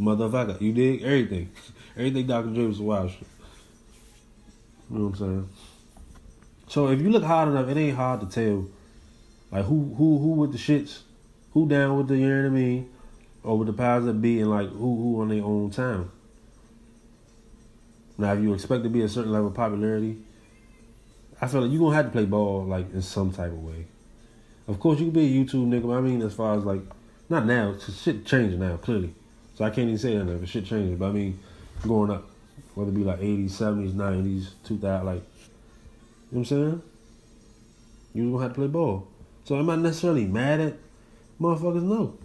motherfucker. You dig? Everything. Everything Dr. Dre was wild shit. You know what I'm saying? So if you look hard enough, it ain't hard to tell, like who with the shits, who down with the, you know what I mean, or with the powers that be, and like who on their own time. Now, if you expect to be a certain level of popularity, I feel like you're gonna have to play ball like in some type of way. Of course, you can be a YouTube nigga, but I mean, as far as like, not now, shit changing now, clearly. So I can't even say that now, but shit changing. But I mean, growing up, whether it be like 80s, 70s, 90s, 2000, like, you know what I'm saying? You was gonna have to play ball. So am I necessarily mad at motherfuckers? No.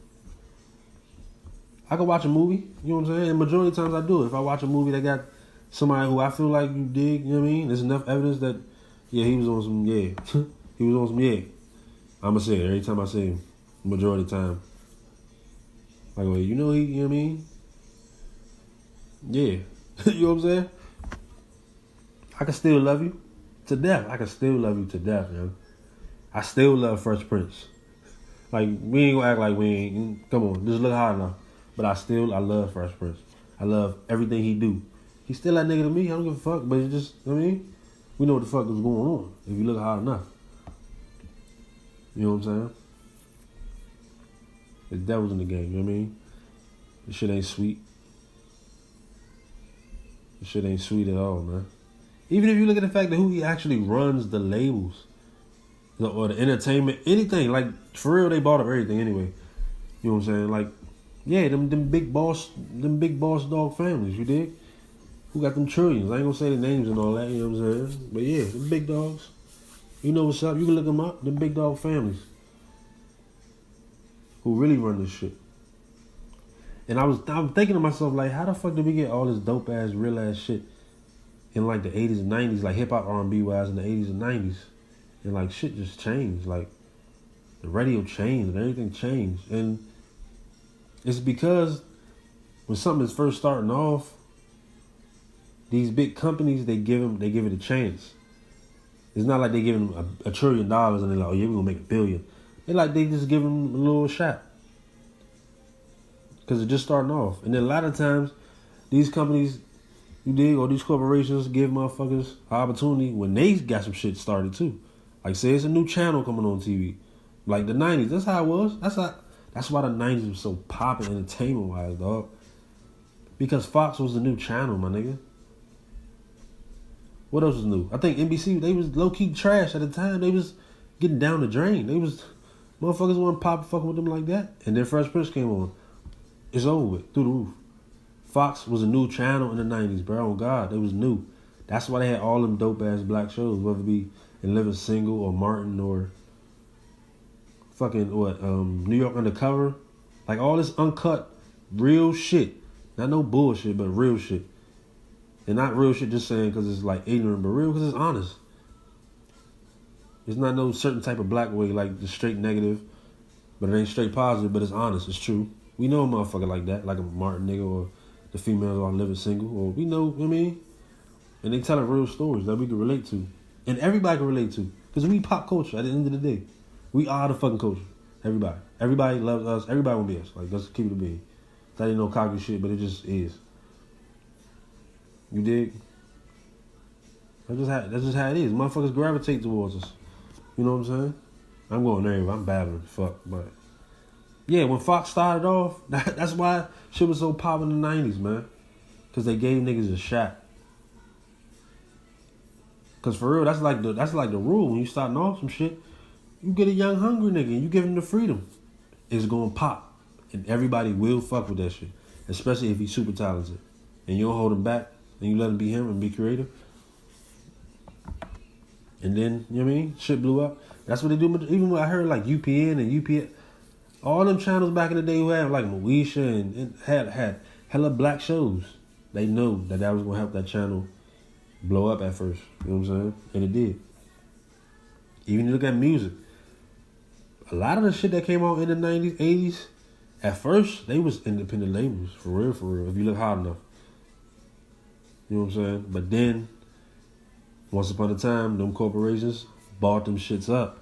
I can watch a movie, you know what I'm saying? And majority of times I do. If I watch a movie that got somebody who I feel like you dig, you know what I mean? There's enough evidence that, yeah, he was on some, yeah. He was on some, yeah. I'ma say it every time I see him. Majority of the time. Like, well, you know he, you know what I mean? Yeah. You know what I'm saying? I can still love you to death. I can still love you to death, man. I still love Fresh Prince. Like, we ain't gonna act like we ain't, come on, just look hard enough. But I love Fresh Prince. I love everything he do. He's still that nigga to me. I don't give a fuck, but it's just, you know what I mean? We know what the fuck is going on if you look hard enough. You know what I'm saying? The devil's in the game, you know what I mean? This shit ain't sweet. This shit ain't sweet at all, man. Even if you look at the fact that who he actually runs the labels, or the entertainment, anything, like, for real, they bought up everything anyway. You know what I'm saying? Like, yeah, them big boss dog families, you dig? Who got them trillions? I ain't gonna say the names and all that, you know what I'm saying? But yeah, them big dogs. You know what's up, you can look them up, them big dog families. Who really run this shit. And I'm thinking to myself, like, how the fuck did we get all this dope ass, real ass shit in like the 80s and 90s, like hip hop R&B wise in the 80s and 90s? And like shit just changed. Like the radio changed and everything changed. And it's because when something is first starting off, these big companies, they give it a chance. It's not like they give them $1 trillion and they're like, oh yeah, we're gonna make $1 billion. They just give them a little shot. Because it's just starting off. And then a lot of times, these companies, you dig, or these corporations give motherfuckers an opportunity when they got some shit started too. Like say it's a new channel coming on TV. Like the 90s, that's how it was. That's why the 90s was so popping entertainment wise, dog. Because Fox was the new channel, my nigga. What else was new? I think NBC, they was low-key trash at the time. They was getting down the drain. Motherfuckers weren't fucking with them like that. And then Fresh Prince came on. It's over with, through the roof. Fox was a new channel in the 90s, bro. Oh, God, it was new. That's why they had all them dope-ass black shows, whether it be in Living Single or Martin or fucking, New York Undercover. Like, all this uncut, real shit. Not no bullshit, but real shit. And not real shit just saying because it's, like, ignorant, but real because it's honest. It's not no certain type of black way, like the straight negative, but it ain't straight positive, but it's honest, it's true. We know a motherfucker like that, like a Martin nigga or the females are living single, or we know, what I mean? And they telling real stories that we can relate to. And everybody can relate to. Because we pop culture at the end of the day. We are the fucking culture. Everybody. Everybody loves us. Everybody want to be us. Like, let's keep it a being. That ain't no cocky shit, but it just is. You dig? That's just how it is. Motherfuckers gravitate towards us. You know what I'm saying? I'm going there. I'm babbling. Fuck. But yeah, when Fox started off, that's why shit was so popping in the 90s, man. Because they gave niggas a shot. Because for real, that's like the rule. When you starting off some shit, you get a young, hungry nigga and you give him the freedom. It's going to pop. And everybody will fuck with that shit. Especially if he's super talented. And you don't hold him back. And you let him be him and be creative. And then, you know what I mean? Shit blew up. That's what they do. Even when I heard like UPN and UPN. All them channels back in the day who had like Moesha and had hella black shows. They knew that was going to help that channel blow up at first. You know what I'm saying? And it did. Even you look at music. A lot of the shit that came out in the 90s, 80s, at first, they was independent labels. For real. If you look hard enough. You know what I'm saying? But then, once upon a time, them corporations bought them shits up.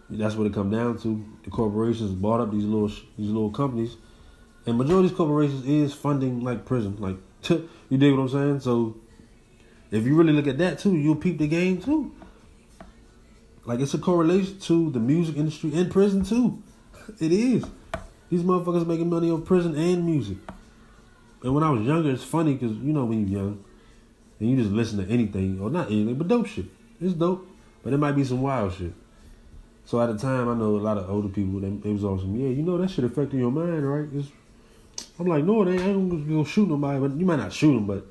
That's what it come down to. The corporations bought up these little companies. And majority of these corporations is funding like prison. Like, you dig what I'm saying? So, if you really look at that too, you'll peep the game too. Like, it's a correlation to the music industry and prison too. It is. These motherfuckers making money off prison and music. And when I was younger, it's funny because, you know, when you're young, and you just listen to anything, or not anything, but dope shit. It's dope, but it might be some wild shit. So at the time, I know a lot of older people, they was on some, yeah, you know, that shit affecting your mind, right? I'm like, no, they ain't gonna shoot nobody, but you might not shoot them, but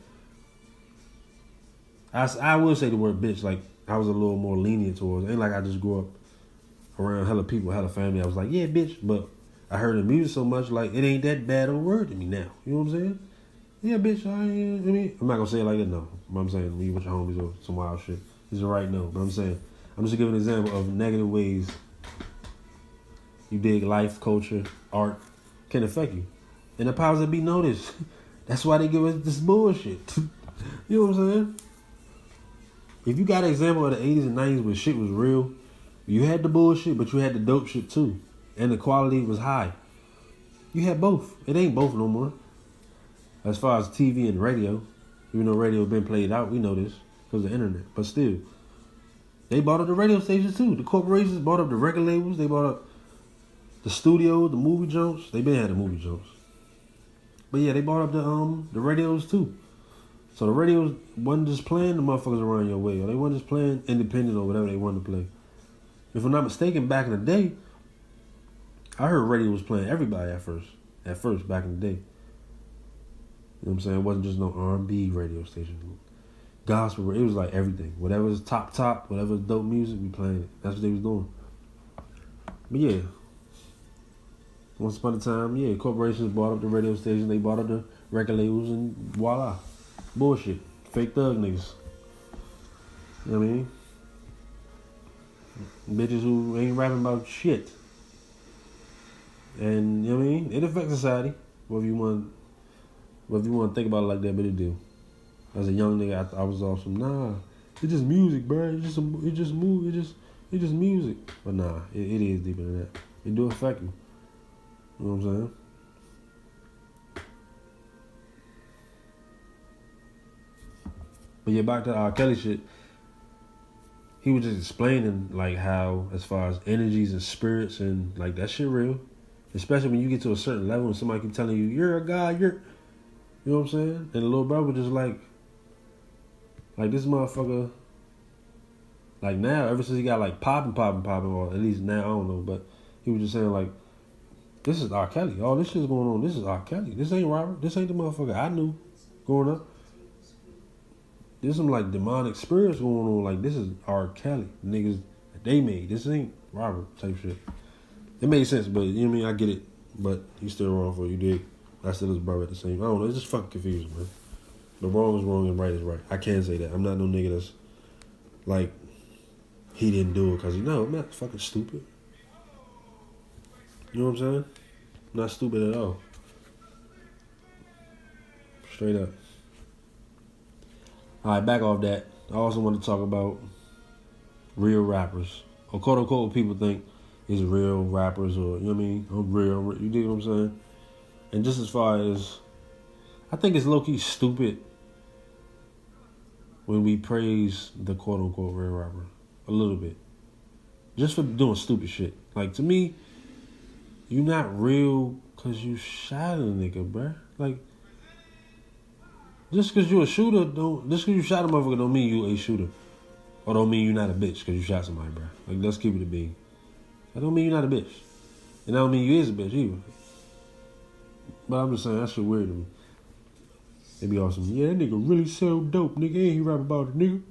I will say the word bitch, like, I was a little more lenient towards it. Ain't like I just grew up around hella people, hella family. I was like, yeah, bitch, but I heard the music so much, like, it ain't that bad of a word to me now. You know what I'm saying? Yeah, bitch, I'm not gonna say it like that, no. But I'm saying, me with your homies or some wild shit. It's a right no, but I'm saying, I'm just giving an example of negative ways you dig life, culture, art can affect you. And the powers that be noticed. That's why they give us this bullshit. You know what I'm saying? If you got an example of the 80s and 90s where shit was real, you had the bullshit, but you had the dope shit too. And the quality was high. You had both. It ain't both no more. As far as TV and radio, even though radio been played out, we know this because of the internet. But still, they bought up the radio stations too. The corporations bought up the record labels. They bought up the studio, the movie jumps. They been had the movie jumps. But yeah, they bought up the radios too. So the radios wasn't just playing the motherfuckers around your way, or they wasn't just playing independent or whatever they wanted to play. If I'm not mistaken, back in the day, I heard radio was playing everybody at first. At first, back in the day. You know what I'm saying? It wasn't just no R&B radio station. Gospel, it was like everything. Whatever was top, whatever was dope music, we playing it. That's what they was doing. But yeah. Once upon a time, yeah, corporations bought up the radio station, they bought up the record labels, and voila. Bullshit. Fake thug niggas. You know what I mean? Bitches who ain't rapping about shit. And, you know what I mean? It affects society. Whether you want to think about it like that, but it do. As a young nigga, I was awesome. Nah, it's just music, bro. It's just music. But nah, it is deeper than that. It do affect you. You know what I'm saying? But yeah, back to R. Kelly shit. He was just explaining like how, as far as energies and spirits and like that shit real. Especially when you get to a certain level and somebody keep telling you, you're a god, you know what I'm saying? And the little brother just like this motherfucker, Like now, ever since he got like popping, or at least now I don't know, but he was just saying like, this is R. Kelly. All this shit's going on. This is R. Kelly. This ain't Robert. This ain't the motherfucker I knew growing up. There's some like demonic spirits going on. Like this is R. Kelly. Niggas that they made. This ain't Robert type shit. It made sense, but you know what I mean? I get it. But he's still wrong for you, dig? I still his brother at the same. I don't know. It's just fucking confusing, man. The wrong is wrong and right is right. I can't say that. I'm not no nigga that's like he didn't do it because I'm not fucking stupid. You know what I'm saying? I'm not stupid at all. Straight up. All right, back off that. I also want to talk about real rappers, or quote unquote people think is real rappers, or you know what I mean? I'm real. You dig what I'm saying? And just as far as, I think it's low key stupid when we praise the quote unquote real rapper a little bit, just for doing stupid shit. Like to me, you not real because you shot a nigga, bruh. Like. Just because you a shooter, just because you shot a motherfucker don't mean you a shooter. Or don't mean you not a bitch because you shot somebody, bro. Like, let's keep it a bean. That don't mean you not a bitch. And that don't mean you is a bitch either. But I'm just saying, that shit weird to me. They be awesome. Yeah, that nigga really sell dope, nigga. Ain't he rap about it, nigga?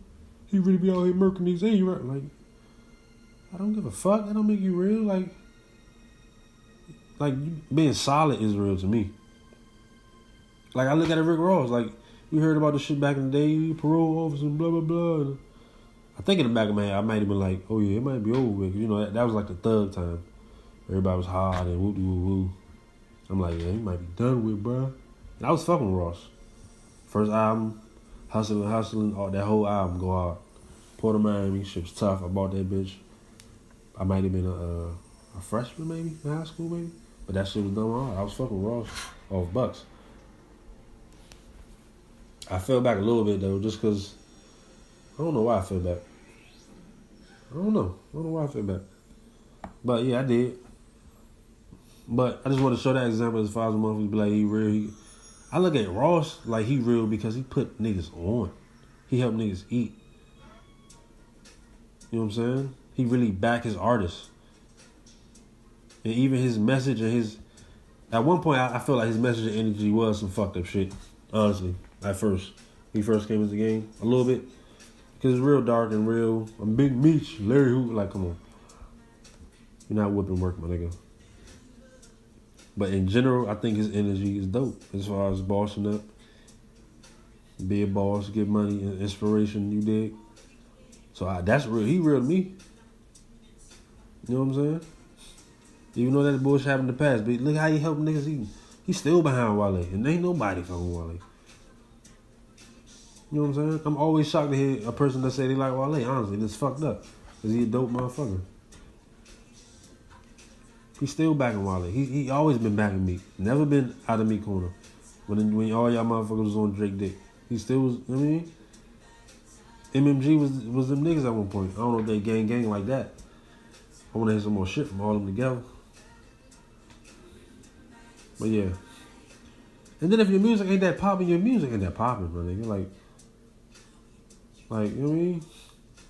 He really be out here murking niggas. Ain't he rap? Like, I don't give a fuck. That don't make you real. Like being solid is real to me. Like, I look at Rick Ross, like, we heard about this shit back in the day, parole officer, blah, blah, blah. I think in the back of my head, I might have been like, oh yeah, it might be over with. You know, that was like the thug time. Everybody was hard and woo-doo-woo-woo. I'm like, yeah, he might be done with, bro. And I was fucking with Ross. First album, hustling, all that whole album go hard. Port of Miami, shit was tough. I bought that bitch. I might have been a freshman maybe, in high school maybe. But that shit was done hard. I was fucking with Ross off Bucks. I fell back a little bit though, just cause I don't know why I fell back. I don't know why I fell back. But yeah, I did. But I just want to show that example as far as a motherfucker be like he real. I look at Ross like he real because he put niggas on. He helped niggas eat. You know what I'm saying? He really backed his artists. And even his message and his, at one point I felt like his message and energy was some fucked up shit. Honestly. At first, when he first came into the game, a little bit, because it's real dark and real. I'm Big Meech, Larry Hoover, like, come on, you're not whipping work, my nigga. But in general, I think his energy is dope as far as bossing up, be a boss, get money, and inspiration. You dig? So that's real. He real to me. You know what I'm saying? Even though that bullshit happened in the past, but look how he helped niggas. He's still behind Wale, and ain't nobody fucking Wale. You know what I'm saying? I'm always shocked to hear a person that say they like Wale. Honestly, that's fucked up. Cause he a dope motherfucker. He's still backing Wale. He always been backing me. Never been out of me corner. When all y'all motherfuckers was on Drake dick, he still was. You know what I mean, MMG was them niggas at one point. I don't know if they gang like that. I want to hear some more shit from all of them together. But yeah. And then if your music ain't that popping, your music ain't that popping, bro. Nigga. Like, you know what I mean?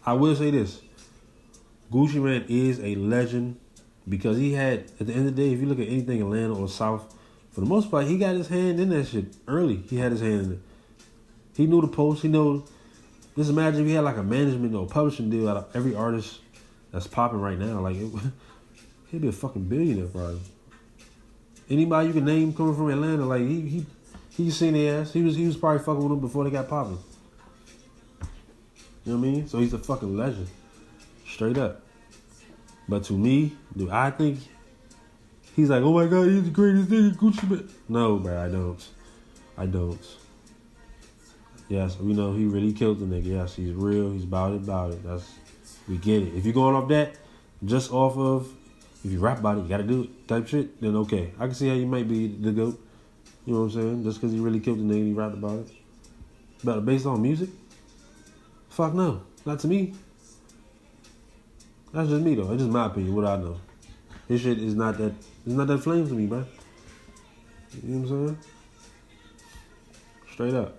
I will say this. Gucci Mane is a legend because he had, at the end of the day, if you look at anything Atlanta or South, for the most part, he got his hand in that shit early. He had his hand in it. He knew the post. He knew. Just imagine if he had like a management or a publishing deal out of every artist that's popping right now. Like, he'd be a fucking billionaire probably. Anybody you can name coming from Atlanta, like he seen their ass. He was probably fucking with them before they got popping. You know what I mean? So he's a fucking legend. Straight up. But to me, do I think he's like, oh my God, he's the greatest nigga, Gucci Mane? No, bro, I don't. Yes, we know he really killed the nigga. Yes, he's real. He's about it. We get it. If you're going off that, just off of, if you rap about it, you gotta do it type shit, then okay. I can see how you might be the GOAT. You know what I'm saying? Just because he really killed the nigga and he rapped about it. But based on music? Fuck no. Not to me. That's just me though. It's just my opinion, what I know. His shit is not that, it's not that flame to me, bro. You know what I'm saying? Straight up.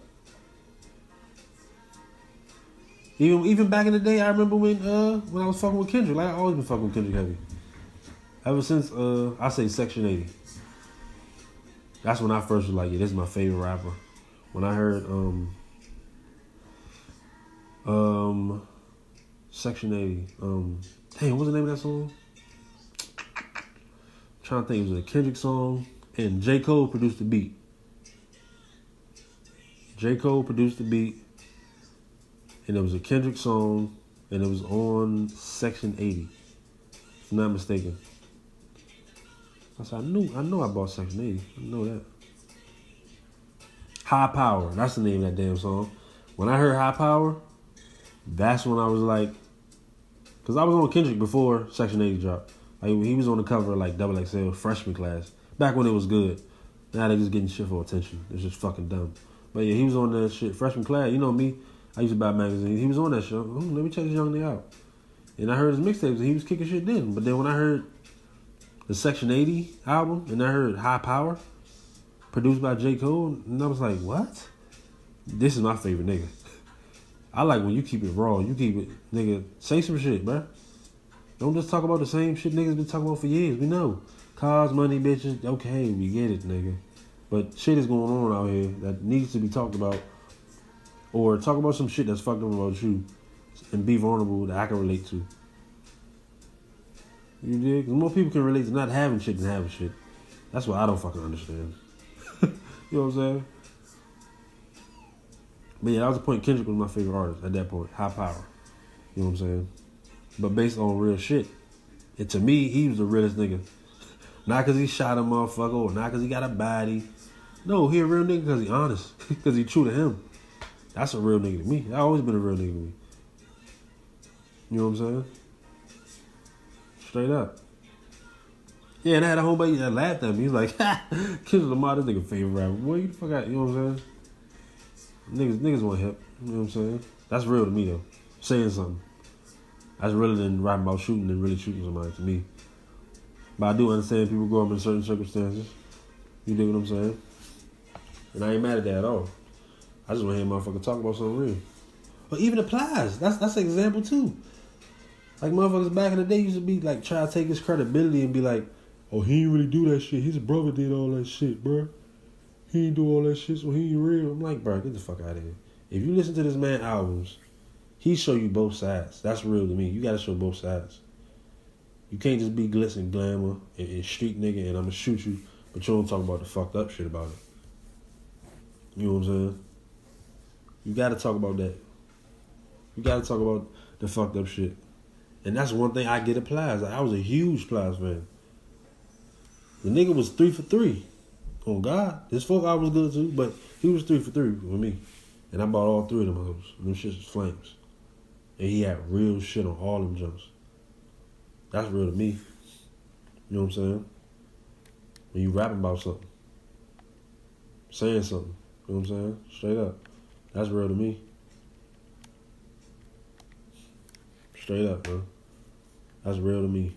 Even back in the day, I remember when I was fucking with Kendrick. Like I always been fucking with Kendrick heavy. Ever since I say Section 80. That's when I first was like, yeah, this is my favorite rapper. When I heard Section 80. Damn, what's the name of that song? I'm trying to think. It was a Kendrick song, and J. Cole produced the beat. J. Cole produced the beat, and it was a Kendrick song, and it was on Section 80, if I'm not mistaken. I said, I know I bought Section 80. I know that. High Power, that's the name of that damn song. When I heard High Power, that's when I was like, because I was on Kendrick before Section 80 dropped. Like, he was on the cover of like XXL freshman class, back when it was good. Now they just getting shit for attention. It's just fucking dumb. But yeah, he was on that shit, freshman class. You know me, I used to buy magazines. He was on that show. Let me check this young nigga out. And I heard his mixtapes, and he was kicking shit then. But then when I heard the Section 80 album, and I heard High Power, produced by J. Cole, and I was like, what? This is my favorite nigga. I like when you keep it raw. You keep it, nigga, say some shit, bruh. Don't just talk about the same shit niggas been talking about for years. We know. Cars, money, bitches, okay, we get it, nigga. But shit is going on out here that needs to be talked about. Or talk about some shit that's fucked up about you and be vulnerable that I can relate to. You dig? Because more people can relate to not having shit than having shit. That's what I don't fucking understand. You know what I'm saying? But yeah, that was the point. Kendrick was my favorite artist at that point. High Power. You know what I'm saying? But based on real shit. And to me, he was the realest nigga. Not because he shot a motherfucker or not because he got a body. No, he a real nigga because he honest. Because he true to him. That's a real nigga to me. I always been a real nigga to me. You know what I'm saying? Straight up. Yeah, and I had a homebody that laughed at me. He's like, ha! Kendrick Lamar, this nigga favorite rapper. Boy, you the fuck out. You know what I'm saying? Niggas want hip. You know what I'm saying? That's real to me, though. Saying something. That's realer than rapping about shooting and really shooting somebody to me. But I do understand people grow up in certain circumstances. You dig what I'm saying? And I ain't mad at that at all. I just want to hear motherfucker talk about something real. But even applies. That's an example too. Like motherfuckers back in the day used to be like try to take his credibility and be like, oh, he ain't really do that shit. His brother did all that shit, bro. He ain't do all that shit, so he ain't real. I'm like, bro, get the fuck out of here. If you listen to this man albums, he show you both sides. That's real to me. You gotta show both sides. You can't just be glitz and glamour and street nigga and I'ma shoot you, but you don't talk about the fucked up shit about it. You know what I'm saying? You gotta talk about that. You gotta talk about the fucked up shit. And that's one thing I get at Plies. Like, I was a huge Plies fan. The nigga was 3 for 3. Oh God. His folk album was good too, but he was 3 for 3 with me. And I bought all 3 of them hoes. Them shits was flames. And he had real shit on all them jumps. That's real to me. You know what I'm saying? When you rapping about something. Saying something. You know what I'm saying? Straight up. That's real to me. Straight up, man. That's real to me.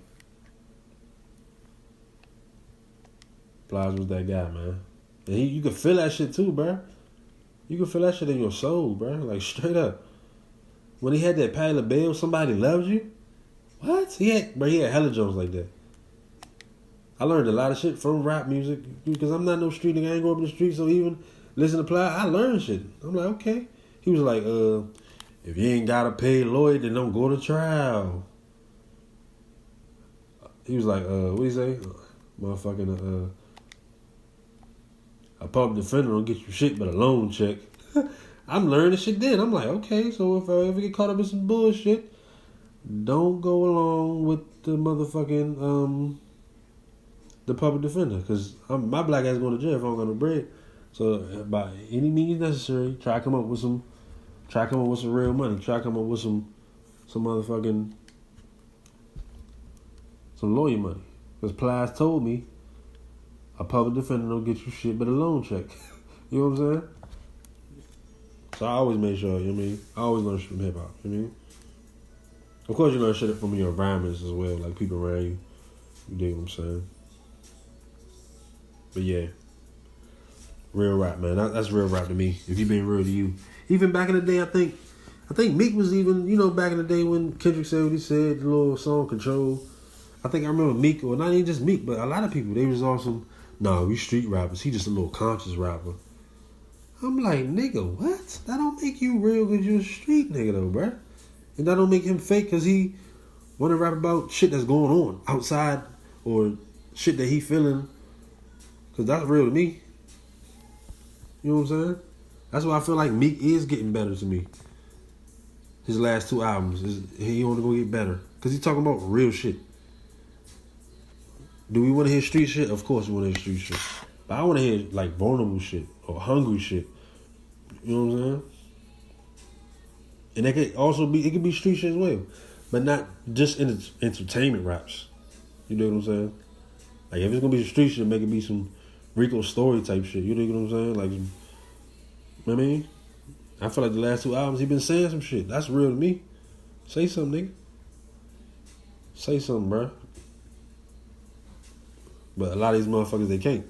Plies was that guy, man. And you can feel that shit too, bro. You can feel that shit in your soul, bro. Like, straight up. When he had that Patti LaBelle, Somebody Loves You. What? He had hella jokes like that. I learned a lot of shit from rap music because I'm not no street nigga. I ain't go up in the street, so even listen to Plies, I learned shit. I'm like, okay. He was like, if you ain't got to pay a lawyer, then don't go to trial. He was like, what do you say? Motherfucking, a public defender don't get you shit but a loan check. I'm learning shit then. I'm like, okay, so if I ever get caught up in some bullshit, don't go along with the motherfucking, the public defender. Because my black ass going to jail if I don't got no bread. So by any means necessary, try to come up with some real money. Try to come up with some motherfucking, some lawyer money. Because Plies told me a public defender don't get you shit but a loan check. You know what I'm saying? So I always made sure, you know what I mean? I always learn shit from hip hop, you know what I mean? Of course you learn shit from your environments as well, like people around you. You dig what I'm saying? But yeah. Real rap, man. That's real rap to me. If you being real to you. Even back in the day, I think I think Meek was even, back in the day when Kendrick said what he said, the little song Control. I think I remember Meek, or not even just Meek, but a lot of people, they was on some, nah, we street rappers. He just a little conscious rapper. I'm like, nigga, what? That don't make you real because you a street nigga though, bruh. And that don't make him fake because he want to rap about shit that's going on outside or shit that he feeling. Because that's real to me. You know what I'm saying? That's why I feel like Meek is getting better to me. His last 2 albums, he only gonna get better. Because he's talking about real shit. Do we want to hear street shit? Of course we want to hear street shit. But I want to hear like vulnerable shit or hungry shit. You know what I'm saying? And it could also be, it could be street shit as well. But not just in entertainment raps. You know what I'm saying? Like if it's going to be some street shit, make it be some Rico story type shit. You know what I'm saying? Like, you know what I mean? I feel like the last 2 albums he been saying some shit. That's real to me. Say something, nigga. Say something, bro. But a lot of these motherfuckers, they can't.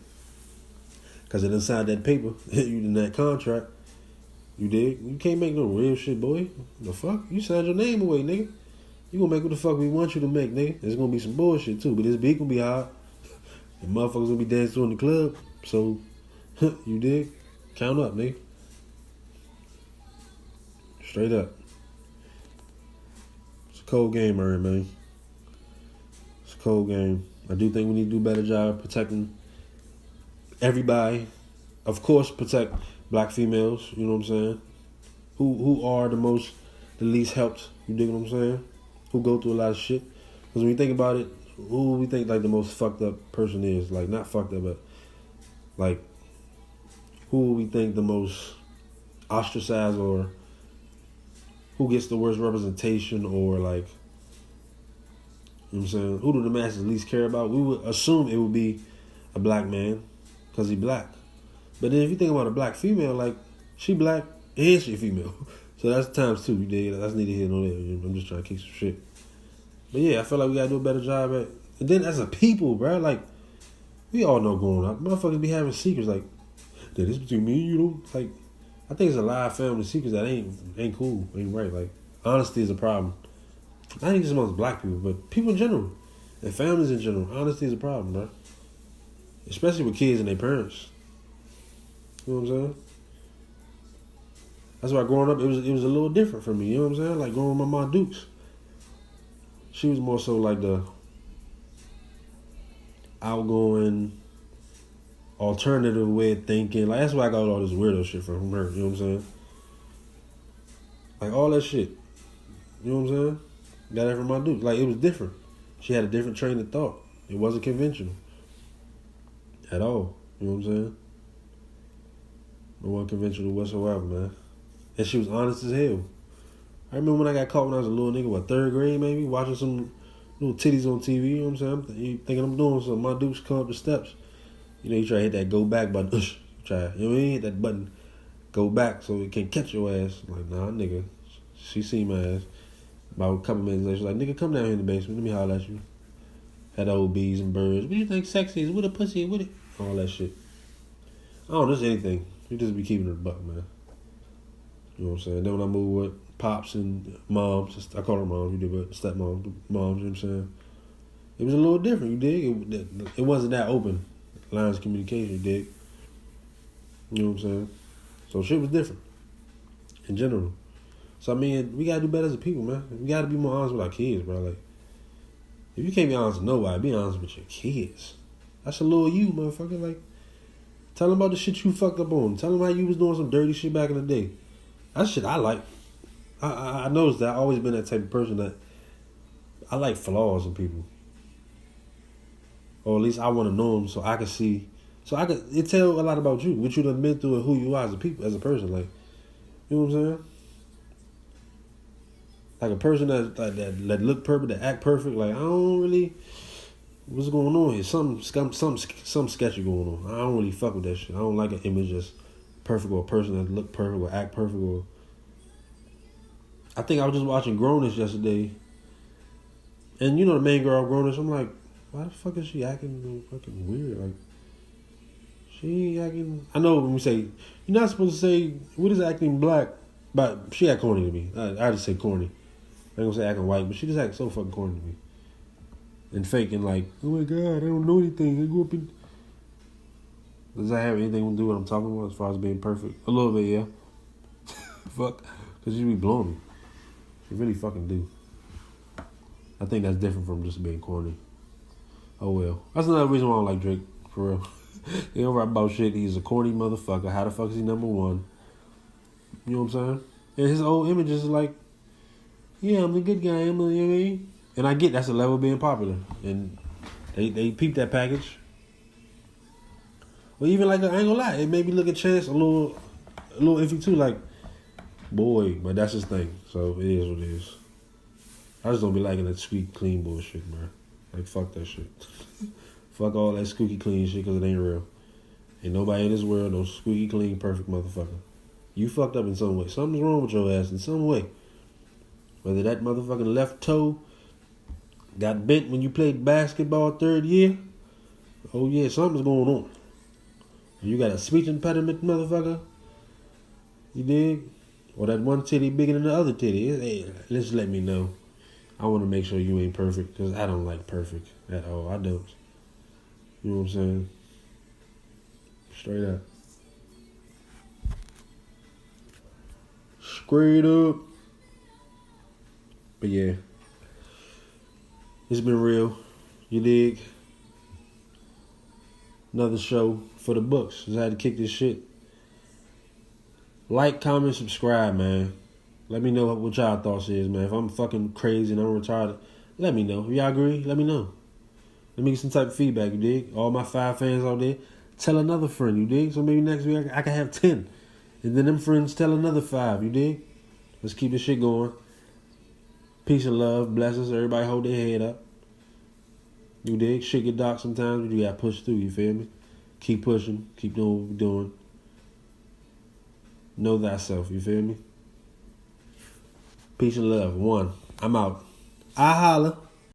Because it inside that paper, you in that contract. You dig? You can't make no real shit, boy. The fuck? You signed your name away, nigga. You gonna make what the fuck we want you to make, nigga. There's gonna be some bullshit, too. But this beat gonna be hard. And motherfuckers gonna be dancing in the club. So, you dig? Count up, nigga. Straight up. It's a cold game, man. It's a cold game. I do think we need to do a better job protecting everybody. Of course, protect black females, you know what I'm saying? Who are the least helped, you dig what I'm saying? Who go through a lot of shit. Because when you think about it, who we think like the most fucked up person is, like not fucked up, but like who we think the most ostracized or who gets the worst representation or like, you know what I'm saying? Who do the masses least care about? We would assume it would be a black man because he black. But then if you think about a black female, like she black and she female. So that's times 2, you dig? That's neither here nor there. I'm just trying to kick some shit. But yeah, I feel like we gotta do a better job at. And then as a people, bro, like we all know growing up, motherfuckers be having secrets like, "That this between me and you." Know? Like, I think it's a lot of family secrets that ain't cool, ain't right. Like, honesty is a problem. Not even just amongst black people, but people in general, and families in general. Honesty is a problem, bro. Especially with kids and their parents. You know what I'm saying? That's why growing up, it was a little different for me. You know what I'm saying? Like growing with my mom Dukes. She was more so like the outgoing, alternative way of thinking. Like that's why I got all this weirdo shit from her. You know what I'm saying? Like all that shit. You know what I'm saying? Got that from my Dukes. Like it was different. She had a different train of thought. It wasn't conventional at all. You know what I'm saying? It wasn't conventional whatsoever, man. And she was honest as hell. I remember when I got caught when I was a little nigga, 3rd grade maybe, watching some little titties on TV, you know what I'm saying? I'm thinking I'm doing something. My Dukes come up the steps. You know, you try to hit that go back button. You know what I mean? Hit that button, go back so it can't catch your ass. I'm like, nah, nigga. She seen my ass. About a couple minutes later, she's like, nigga, come down here in the basement. Let me holler at you. Had old bees and birds. What do you think sexy is? With a pussy, with it? All that shit. I don't know, just anything. You just be keeping it a buck, man. You know what I'm saying? Then when I moved with pops and moms, I call her moms, you did, but stepmoms, moms, you know what I'm saying? It was a little different, you dig? It wasn't that open, lines of communication, you dig? You know what I'm saying? So shit was different, in general. So I mean, we gotta do better as a people, man. We gotta be more honest with our kids, bro. Like, if you can't be honest with nobody, be honest with your kids. That's a little you, motherfucker. Like, tell them about the shit you fucked up on. Tell them how you was doing some dirty shit back in the day. That's shit I like. I noticed that I've always been that type of person that I like flaws in people. Or at least I want to know them so I can see. So it tell a lot about you, what you done been through and who you are as a person. Like, you know what I'm saying? Like a person that look perfect, that act perfect. Like, I don't really, what's going on here? Some sketchy going on. I don't really fuck with that shit. I don't like an image that's perfect or a person that look perfect or act perfect. Or I think I was just watching Grownish yesterday, and you know the main girl Grownish. I'm like, why the fuck is she acting fucking weird? Like, she acting. I know when we say you're not supposed to say what is acting black. But she act corny to me. I just say corny. I ain't gonna say acting white, but she just act so fucking corny to me. And faking like, oh my god, I don't know anything. I grew up in. Does that have anything to do with what I'm talking about as far as being perfect? A little bit, yeah. Fuck, because you be blowing me. You really fucking do. I think that's different from just being corny. Oh well. That's another reason why I don't like Drake, for real. He don't rap about shit. He's a corny motherfucker. How the fuck is he number one? You know what I'm saying? And his old image is like, yeah, I'm the good guy. You know what I mean? And I get that's a level of being popular. And they peep that package. Well, even like, I ain't gonna lie, it made me look at Chance a little iffy too. Like, boy, but that's his thing. So it is what it is. I just don't be liking that squeaky clean bullshit, bro. Like, fuck that shit. Fuck all that squeaky clean shit because it ain't real. Ain't nobody in this world no squeaky clean perfect motherfucker. You fucked up in some way. Something's wrong with your ass in some way. Whether that motherfucking left toe got bent when you played basketball third year. Oh yeah, something's going on. You got a speech impediment, motherfucker. You dig? Or that one titty bigger than the other titty. Hey, just let me know. I want to make sure you ain't perfect because I don't like perfect at all. I don't. You know what I'm saying? Straight up. Straight up. But yeah. It's been real. You dig? Another show for the books. Just had to kick this shit. Like, comment, subscribe, man. Let me know what y'all thoughts is, man. If I'm fucking crazy and I'm retarded, let me know. If y'all agree, let me know. Let me get some type of feedback, you dig? All my 5 fans out there, tell another friend, you dig? So maybe next week I can have 10. And then them friends tell another 5, you dig? Let's keep this shit going. Peace and love, blessings. Everybody hold their head up. You dig? Shit get dark sometimes, but you gotta push through, you feel me? Keep pushing, keep doing what we're doing. Know thyself, you feel me? Peace and love. 1. I'm out. I holla.